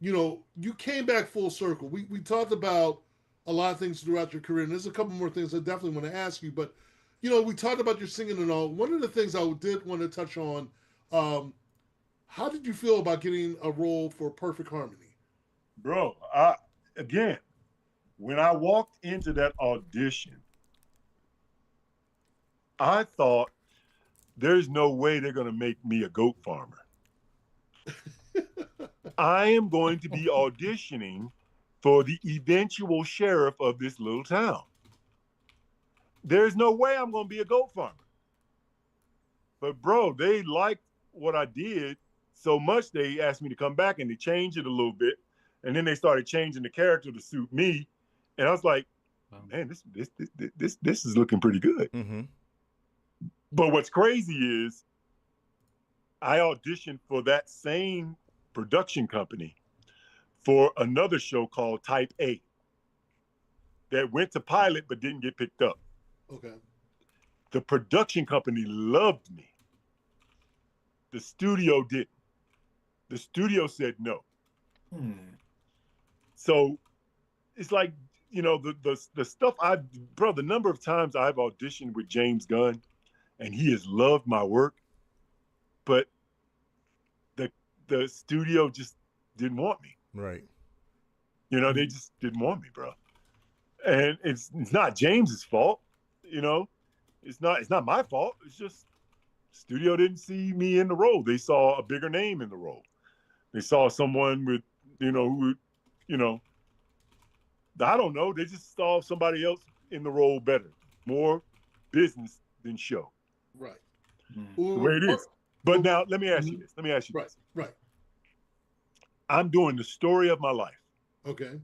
you came back full circle. We talked about a lot of things throughout your career, and there's a couple more things I definitely want to ask you. But we talked about your singing and all. One of the things I did want to touch on, how did you feel about getting a role for Perfect Harmony? Bro, again, when I walked into that audition, I thought there's no way they're going to make me a goat farmer. I am going to be auditioning for the eventual sheriff of this little town. There's no way I'm going to be a goat farmer. But bro, they liked what I did so much they asked me to come back, and they changed it a little bit. And then they started changing the character to suit me. And I was like, man, this is looking pretty good. Mm-hmm. But what's crazy is I auditioned for that same production company for another show called Type A that went to pilot but didn't get picked up. Okay. The production company loved me. The studio didn't. The studio said no. So it's like, the stuff the number of times I've auditioned with James Gunn, and he has loved my work, but the studio just didn't want me. Right. They just didn't want me, bro. And it's not James's fault, It's not my fault. It's just studio didn't see me in the role. They saw a bigger name in the role. They saw someone with, who, I don't know. They just saw somebody else in the role better, more business than show. Right. The way it is. But now let me ask you this. Right. I'm doing the story of my life. Okay.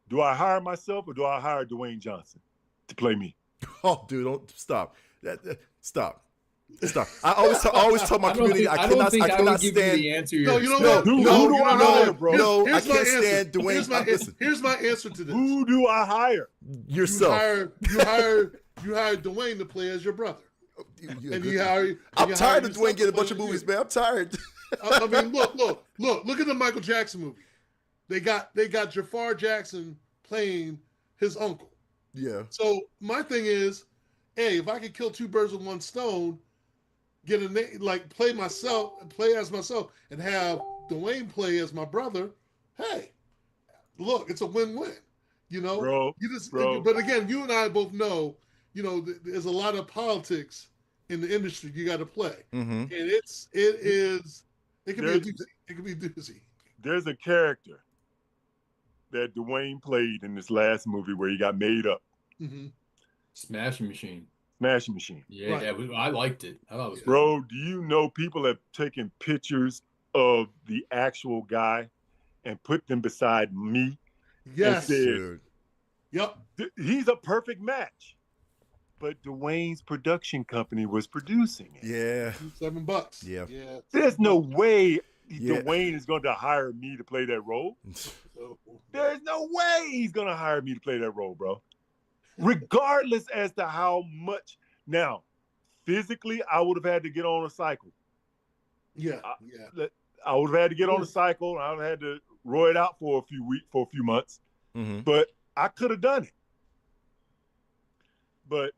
Do I hire myself, or do I hire Dwayne Johnson to play me? Oh, dude, don't stop. Stop. I always tell my community I cannot stand. The answer no, you know what? Who do I hire, bro? No, I can't stand Dwayne. Here's my answer to this. Who do I hire? Yourself. You hired Dwayne to play as your brother. I'm tired of Dwayne getting a bunch of movies, man. I'm tired. I mean, look at the Michael Jackson movie. They got Jafar Jackson playing his uncle. Yeah. So my thing is, hey, if I could kill two birds with one stone, play as myself, and have Dwayne play as my brother, hey, look, it's a win-win. Bro. But again, you and I both know, there's a lot of politics in the industry you got to play, and it can be a doozy. There's a character that Dwayne played in this last movie where he got made up. Mm-hmm. Smashing Machine. Yeah, right. I liked it. I thought it was Bro, do you know people have taken pictures of the actual guy and put them beside me? Yes, and said, dude. Yep. He's a perfect match. But Dwayne's production company was producing it. Yeah. $7. Yeah. There's no way Yeah. Dwayne is going to hire me to play that role. There's no way he's going to hire me to play that role, bro. Regardless as to how much. Now, physically, I would have had to get on a cycle. Yeah. I would have had to get on a cycle. I would have had to roll it out for a few months. Mm-hmm. But I could have done it. But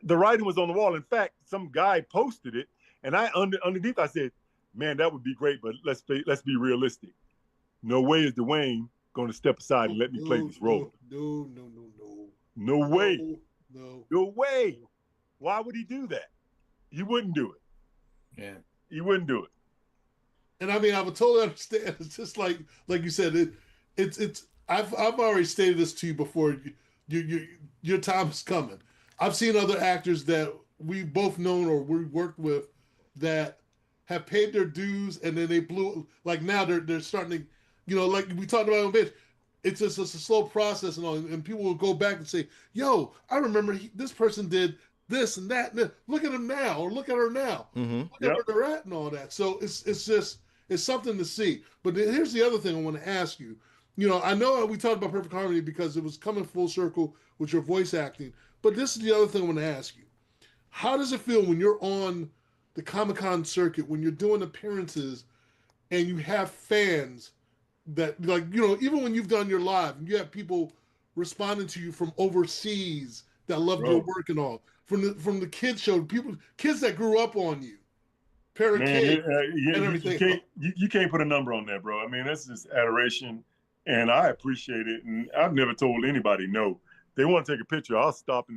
the writing was on the wall. In fact, some guy posted it, and underneath I said, "Man, that would be great, but let's be realistic. No way is Dwayne going to step aside and let me play this role. No way. No way. Why would he do that? He wouldn't do it. Yeah, he wouldn't do it. And I mean, I would totally understand. It's just like you said. It's. I've already stated this to you before. Your time is coming. I've seen other actors that we've both known or we worked with that have paid their dues and then they blew. Like now they're starting to, like we talked about on bench. It's just a slow process and all. And people will go back and say, "Yo, I remember this person did this and that. And look at him now, or look at her now. Mm-hmm. Look at where they're at and all that." So it's something to see. But here's the other thing I want to ask you. I know we talked about Perfect Harmony because it was coming full circle with your voice acting. But this is the other thing I want to ask you. How does it feel when you're on the Comic-Con circuit, when you're doing appearances, and you have fans that, even when you've done your live, and you have people responding to you from overseas that love your work and all, from the kids show, kids that grew up on you, and everything. You can't put a number on that, bro. I mean, that's just adoration, and I appreciate it. And I've never told anybody no. They want to take a picture, I'll stop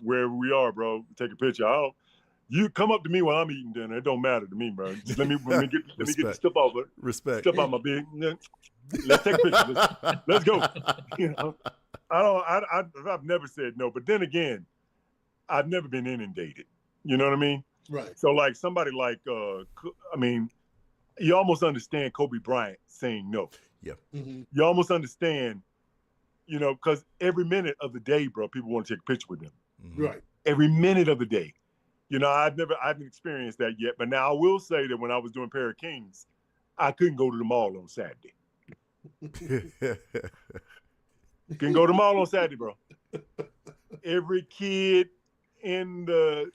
wherever we are, bro. Take a picture. You come up to me while I'm eating dinner. It don't matter to me, bro. Just let me get the stuff off. Respect. Step out my big. Let's take a picture. Let's go. I've never said no, but then again, I've never been inundated. You know what I mean? Right. So like somebody like, you almost understand Kobe Bryant saying no. Yeah. Mm-hmm. You almost understand. Because every minute of the day, bro, people want to take a picture with them. Mm-hmm. Right. Every minute of the day. I haven't experienced that yet. But now I will say that when I was doing Pair of Kings, I couldn't go to the mall on Saturday. Couldn't go to the mall on Saturday, bro. Every kid in the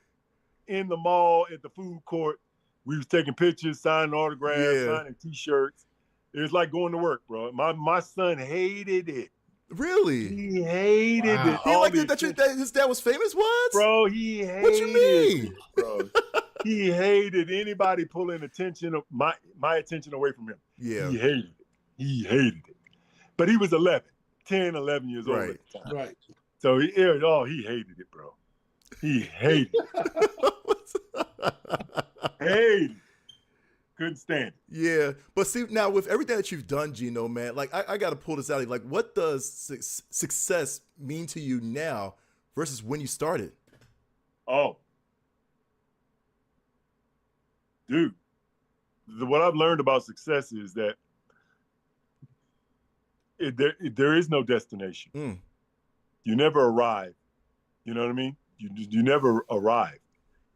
mall at the food court, we was taking pictures, signing autographs, signing T-shirts. It was like going to work, bro. My son hated it. Really? He hated it. He liked it that his dad was famous? What? Bro, he hated What you mean? it, bro. He hated anybody pulling my attention away from him. Yeah. He hated it. He hated it. But he was 11 years old at the time. Right. So he hated it, bro. He hated it. Hated it. Couldn't stand it. Yeah. But see, now with everything that you've done, Geno, man, like I got to pull this out. Like, what does success mean to you now versus when you started? Oh. Dude, what I've learned about success is that there is no destination. Mm. You never arrive. You know what I mean? You never arrive.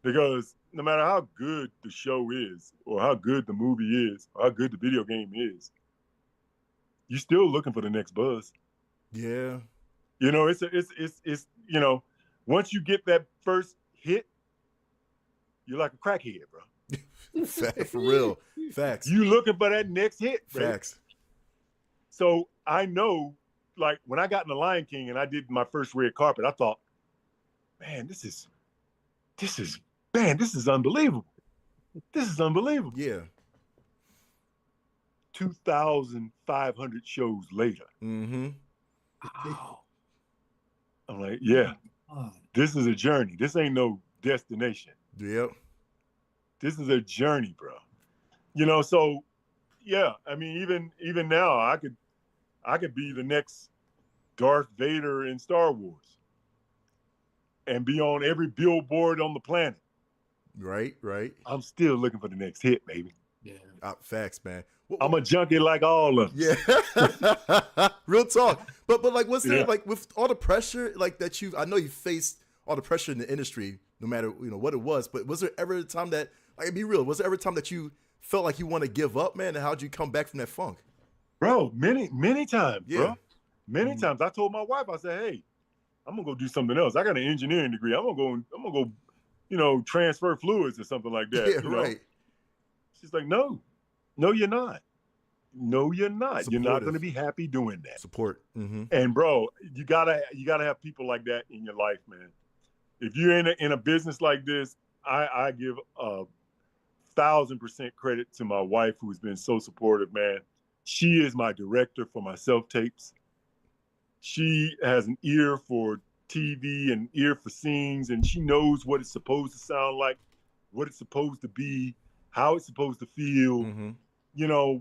Because no matter how good the show is, or how good the movie is, or how good the video game is, you're still looking for the next buzz. Yeah. It's once you get that first hit, you're like a crackhead, bro. For real. Facts. You looking for that next hit, bro. Facts. So I know, like when I got in The Lion King and I did my first red carpet, I thought, man, this is unbelievable. This is unbelievable. Yeah. 2,500 shows later. Mm-hmm. Wow. I'm like, yeah, this is a journey. This ain't no destination. Yep. This is a journey, bro. So yeah, I mean, even now, I could be the next Darth Vader in Star Wars and be on every billboard on the planet. Right. I'm still looking for the next hit, baby. Yeah. Facts, man. I'm a junkie like all of us. Yeah. Real talk. But like, was there Yeah. like with all the pressure like that I know you faced all the pressure in the industry, no matter what it was. But was there ever a time that, like, be real? Was there ever a time that you felt like you want to give up, man? And how'd you come back from that funk? Bro, many times, Yeah. bro. Many times. I told my wife, I said, hey, I'm gonna go do something else. I got an engineering degree. I'm gonna go, transfer fluids or something like that. Yeah, you know? right. She's like, no, you're not. No, you're not. Supportive. You're not gonna be happy doing that. Support. Mm-hmm. And bro, you gotta have people like that in your life, man. If you're in a business like this, I give 1,000% credit to my wife, who's been so supportive, man. She is my director for my self-tapes. She has an ear for TV and ear for scenes, and she knows what it's supposed to sound like, what it's supposed to be, how it's supposed to feel,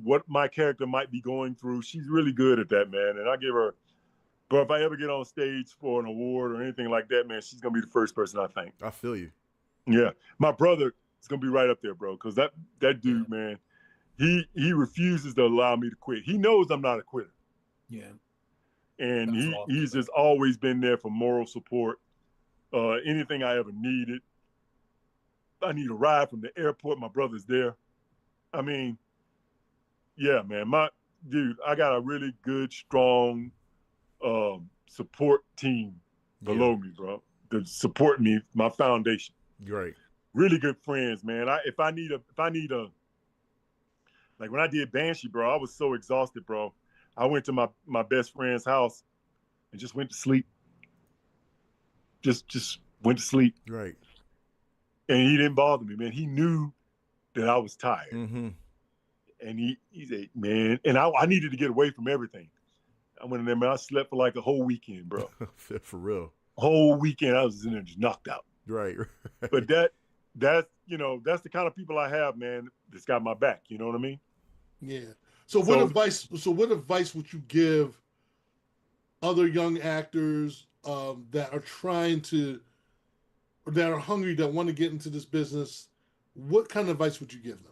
what my character might be going through. She's really good at that, man. And I give her, but if I ever get on stage for an award or anything like that, man, she's going to be the first person I thank. I feel you. Yeah. My brother is going to be right up there, bro, because that dude, man, he refuses to allow me to quit. He knows I'm not a quitter. Yeah. And he's just always been there for moral support. Anything I ever needed. I need a ride from the airport, my brother's there. I mean, yeah, man, I got a really good, strong support team below me, bro, to support me, my foundation. Right. Really good friends, man. If I need a like when I did Banshee, bro, I was so exhausted, bro. I went to my best friend's house and just went to sleep. Just went to sleep. Right. And he didn't bother me, man. He knew that I was tired. Mm-hmm. And he said, man, and I needed to get away from everything. I went in there, man. I slept for like a whole weekend, bro. For real. Whole weekend, I was in there just knocked out. Right. But that's the kind of people I have, man, that's got my back. You know what I mean? Yeah. So what advice would you give other young actors that are that are hungry, that want to get into this business? What kind of advice would you give them?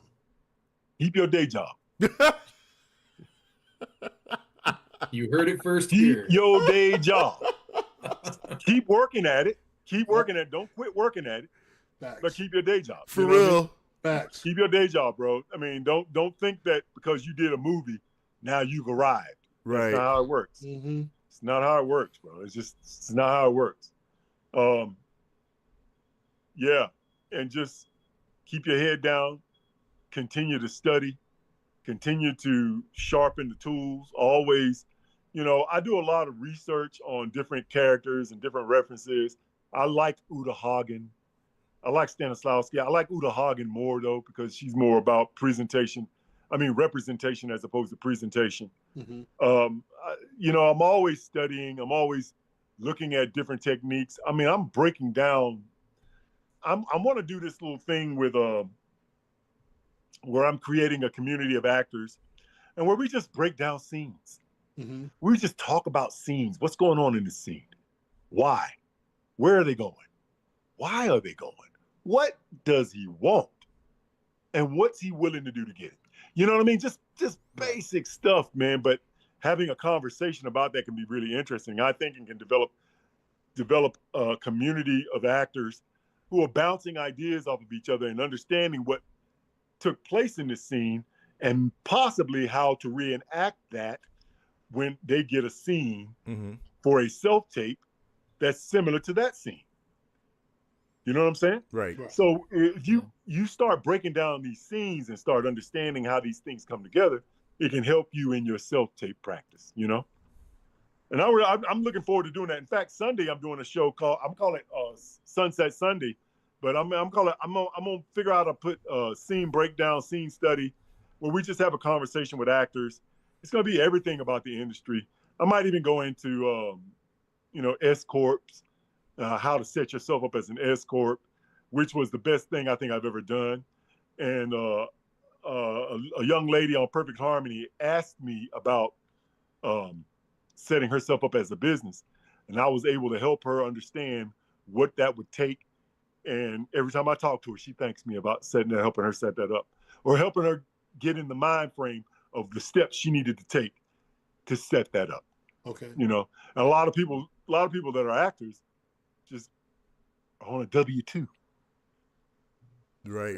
Keep your day job. You heard it first Keep here. your day job. Keep working at it. Keep working at it. Don't quit working at it. Facts. But keep your day job. For real. Facts. Keep your day job, bro. I mean, don't think that because you did a movie, now you've arrived. Right. That's not how it works. Mm-hmm. It's not how it works, bro. It's not how it works. Yeah. And just keep your head down. Continue to study. Continue to sharpen the tools. Always, I do a lot of research on different characters and different references. I like Uta Hagen. I like Stanislavski. I like Uta Hagen more, though, because she's more about representation as opposed to presentation. Mm-hmm. I'm always studying. I'm always looking at different techniques. I mean, I'm breaking down. I want to do this little thing with where I'm creating a community of actors and where we just break down scenes. Mm-hmm. We just talk about scenes. What's going on in the scene? Why? Where are they going? Why are they going? What does he want? And what's he willing to do to get it? You know what I mean? Just basic stuff, man. But having a conversation about that can be really interesting. I think it can develop a community of actors who are bouncing ideas off of each other and understanding what took place in this scene and possibly how to reenact that when they get a scene for a self-tape that's similar to that scene. You know what I'm saying? Right. So if you start breaking down these scenes and start understanding how these things come together, it can help you in your self-tape practice, And I'm looking forward to doing that. In fact, Sunday I'm doing a show I'm calling it Sunset Sunday, but I'm gonna figure out how to put scene breakdown, scene study, where we just have a conversation with actors. It's gonna be everything about the industry. I might even go into S corps. How to set yourself up as an S corp, which was the best thing I think I've ever done. And a young lady on Perfect Harmony asked me about setting herself up as a business. And I was able to help her understand what that would take. And every time I talk to her, she thanks me about helping her set that up, or helping her get in the mind frame of the steps she needed to take to set that up. Okay. You know, and a lot of people that are actors just are on a W-2. Right.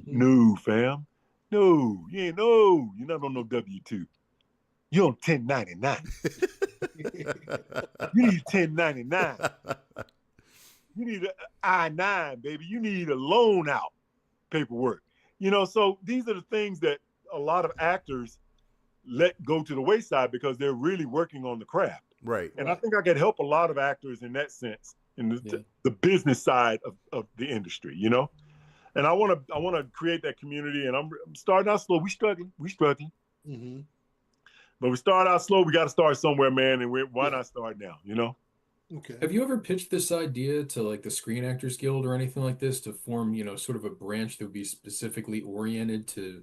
No, fam. No, you're not on no W-2. You're on 1099. You need 1099. You need an I-9, baby. You need a loan out paperwork. You know, so these are the things that a lot of actors let go to the wayside because they're really working on the craft. Right. And I think I could help a lot of actors in that sense, in the business side of the industry, you know? And I want to create that community, and I'm starting out slow. We struggling. Mm-hmm. But we start out slow. We got to start somewhere, man. And why not start now, you know? Okay. Have you ever pitched this idea to like the Screen Actors Guild or anything like this to form, sort of a branch that would be specifically oriented to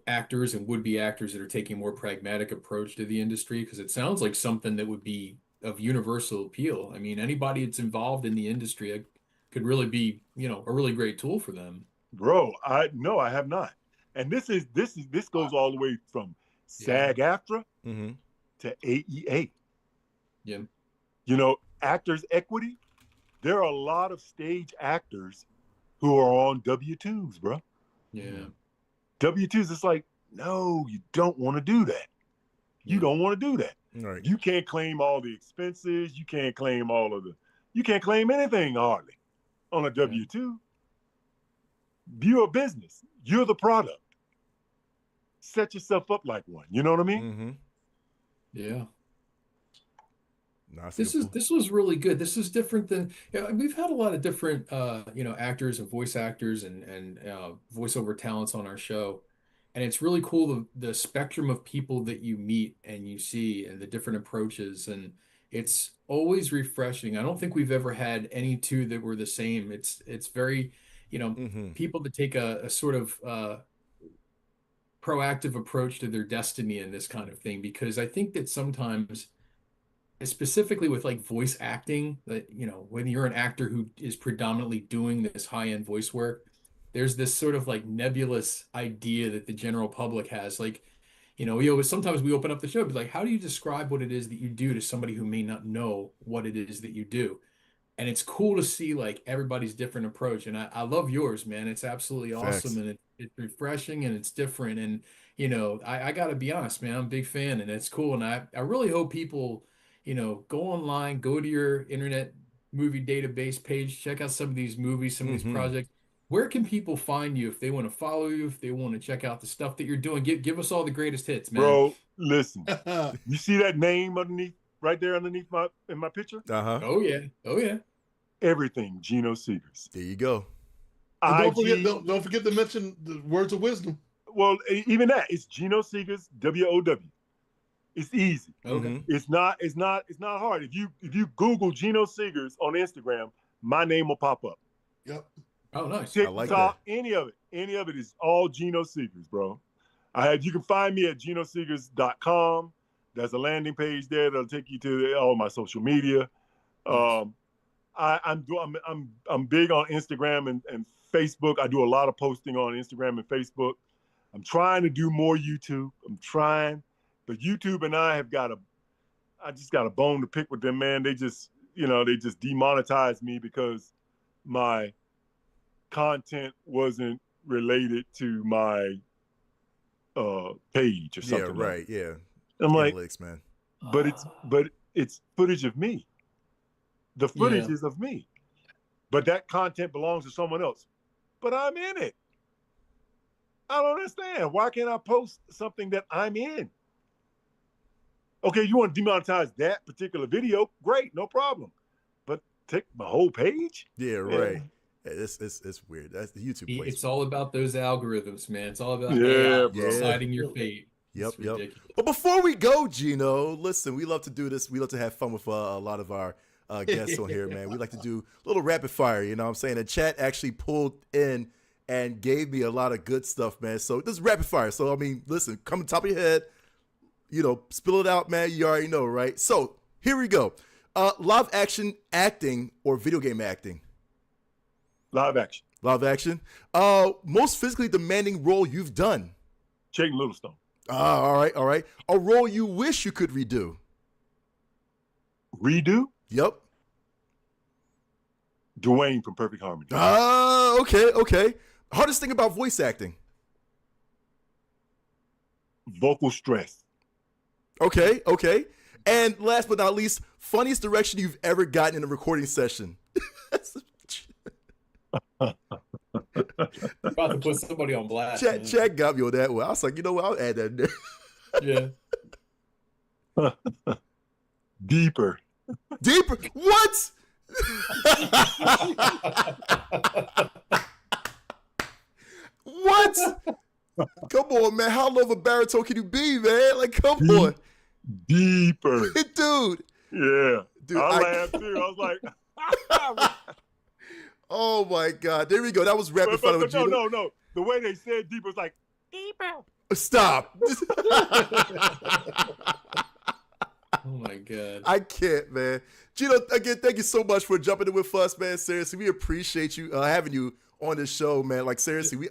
actors and would-be actors that are taking a more pragmatic approach to the industry? Because it sounds like something that would be of universal appeal. I mean, anybody that's involved in the industry could really be, a really great tool for them. Bro, I have not. And this goes all the way from SAG-AFTRA to AEA. Yeah. You know, Actors Equity, there are a lot of stage actors who are on W-2s, bro. Yeah. W-2s, it's like, no, you don't want to do that. You don't want to do that. Right. You can't claim all the expenses. You can't claim you can't claim anything hardly on a W-2. You're a business. You're the product. Set yourself up like one. You know what I mean? Mm-hmm. Yeah. No, This was really good. This is different than we've had a lot of different actors and voice actors and voiceover talents on our show, and it's really cool the spectrum of people that you meet and you see and the different approaches, and it's always refreshing. I don't think we've ever had any two that were the same. It's very people that take a sort of proactive approach to their destiny in this kind of thing, because I think that sometimes, specifically with like voice acting, that when you're an actor who is predominantly doing this high-end voice work, there's this sort of like nebulous idea that the general public has, like sometimes we open up the show and be like, how do you describe what it is that you do to somebody who may not know what it is that you do? And it's cool to see like everybody's different approach, and I love yours, man. It's absolutely awesome. And it's refreshing and it's different, and I gotta be honest, man, I'm a big fan, and it's cool, and I really hope people go online, go to your internet movie database page, check out some of these movies, some of these projects. Where can people find you if they want to follow you, if they want to check out the stuff that you're doing? Give us all the greatest hits, man. Bro, listen. You see that name right there underneath in my picture? Uh-huh. Oh yeah. Everything Geno Segers. There you go. Don't forget to mention the words of wisdom. Well, even that, it's Geno Segers, W-O-W. It's easy. Okay. It's not hard. If you Google Geno Segers on Instagram, my name will pop up. Yep. Oh, nice. TikTok, I like that. any of it is all Geno Segers, bro. You can find me at genosegers.com. There's a landing page there that'll take you to all my social media. I'm big on Instagram and Facebook. I do a lot of posting on Instagram and Facebook. I'm trying to do more YouTube. But YouTube and I just got a bone to pick with them, man. They just demonetized me because my content wasn't related to my page or something. Yeah, right. Yeah. I'm like, Analytics, man. But it's footage of me. The footage is of me. But that content belongs to someone else. But I'm in it. I don't understand. Why can't I post something that I'm in? Okay, you want to demonetize that particular video? Great, no problem. But take my whole page? Yeah, right. It's weird. That's the YouTube place. It's all about those algorithms, man. It's all about deciding your fate. Yep. But before we go, Geno, listen, we love to do this. We love to have fun with a lot of our guests on here, man. We like to do a little rapid fire, you know what I'm saying? The chat actually pulled in and gave me a lot of good stuff, man. So this is rapid fire. So, I mean, listen, come on top of your head, spill it out, man. You already know, right? So here we go. Live action acting or video game acting? Live action. Live action. Most physically demanding role you've done? Chayton Littlestone. All right, all right. A role you wish you could redo. Redo? Yep. Dwayne from Perfect Harmony. Okay. Hardest thing about voice acting. Vocal stress. Okay. And last but not least, funniest direction you've ever gotten in a recording session. About to put somebody on blast. Chat got me on that one. I was like, you know what? I'll add that in there. Yeah. Deeper. What? What? Come on, man. How low of a baritone can you be, man? Like, come on. Deeper. Dude. Yeah. Dude, I laughed too. I was like, oh my God. There we go. That was rapid fun with Geno. No. The way they said deeper was like, deeper. Stop. Oh my God. I can't, man. Geno, again, thank you so much for jumping in with us, man. Seriously, we appreciate you having you on this show, man. Like, seriously, we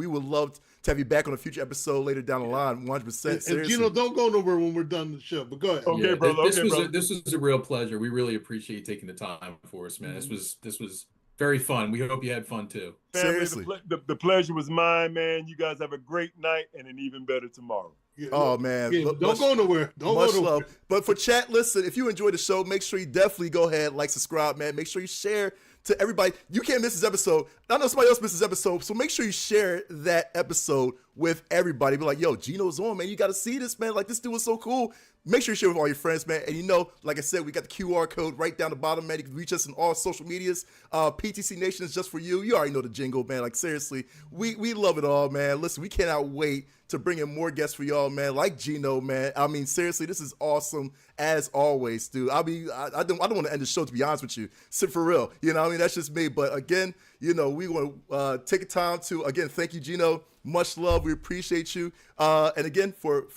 would love to have you back on a future episode later down the line, 100%. And Geno, don't go nowhere when we're done the show, but go ahead. Okay, yeah, brother. This was a real pleasure. We really appreciate you taking the time for us, man. Mm-hmm. This was very fun. We hope you had fun too. Family, seriously. The pleasure was mine, man. You guys have a great night and an even better tomorrow. Yeah, oh, man. Yeah, don't go nowhere. Don't go nowhere. Love. But for chat, listen, if you enjoyed the show, make sure you definitely go ahead, like, subscribe, man. Make sure you share to everybody. You can't miss this episode. I know somebody else missed this episode, so make sure you share that episode with everybody. Be like, yo, Geno's on, man. You got to see this, man. Like, this dude was so cool. Make sure you share with all your friends, man. And you know, like I said, we got the QR code right down the bottom, man. You can reach us in all social medias. PTC Nation is just for you. You already know the jingle, man. Like, seriously, we love it all, man. Listen, we cannot wait to bring in more guests for y'all, man. Like Geno, man. I mean, seriously, this is awesome as always, dude. I don't want to end the show, to be honest with you. For real, you know what I mean? That's just me. But again, you know, we want to take the time to, again, thank you, Geno. Much love. We appreciate you. And again, for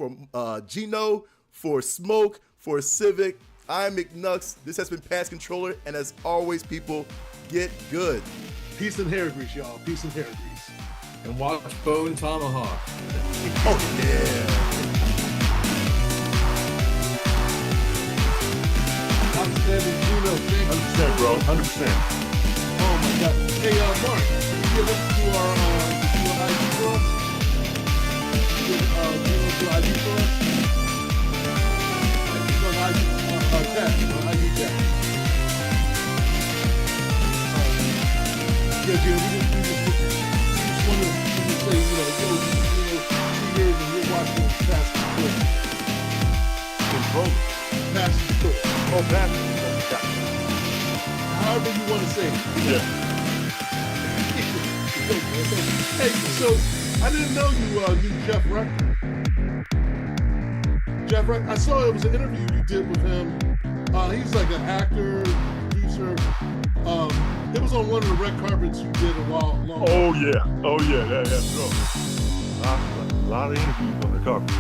Geno, for Smoke, for Civic, I'm McNux. This has been Pass Controller. And as always, people, get good. Peace and hair grease, y'all. Peace and hair grease. And watch Bone Tomahawk. Oh, yeah. Outstanding, Geno. Thank you. 100%, bro. 100%. Oh, my God. Hey, Mark, can you give us to our ID for us? Give ID for us? ID tag. Yeah, Geno, we just want to say, you know, 2 years and you're watching Pass Control. Pass Control. Oh, Pass Control. Gotcha. However you want to say it. Yeah. Hey, so I didn't know you knew Jeff Reck. Jeff Reck, I saw it was an interview you did with him. He's like an actor, producer. It was on one of the red carpets you did a long Oh yeah, that's true. A lot of interviews on the carpet.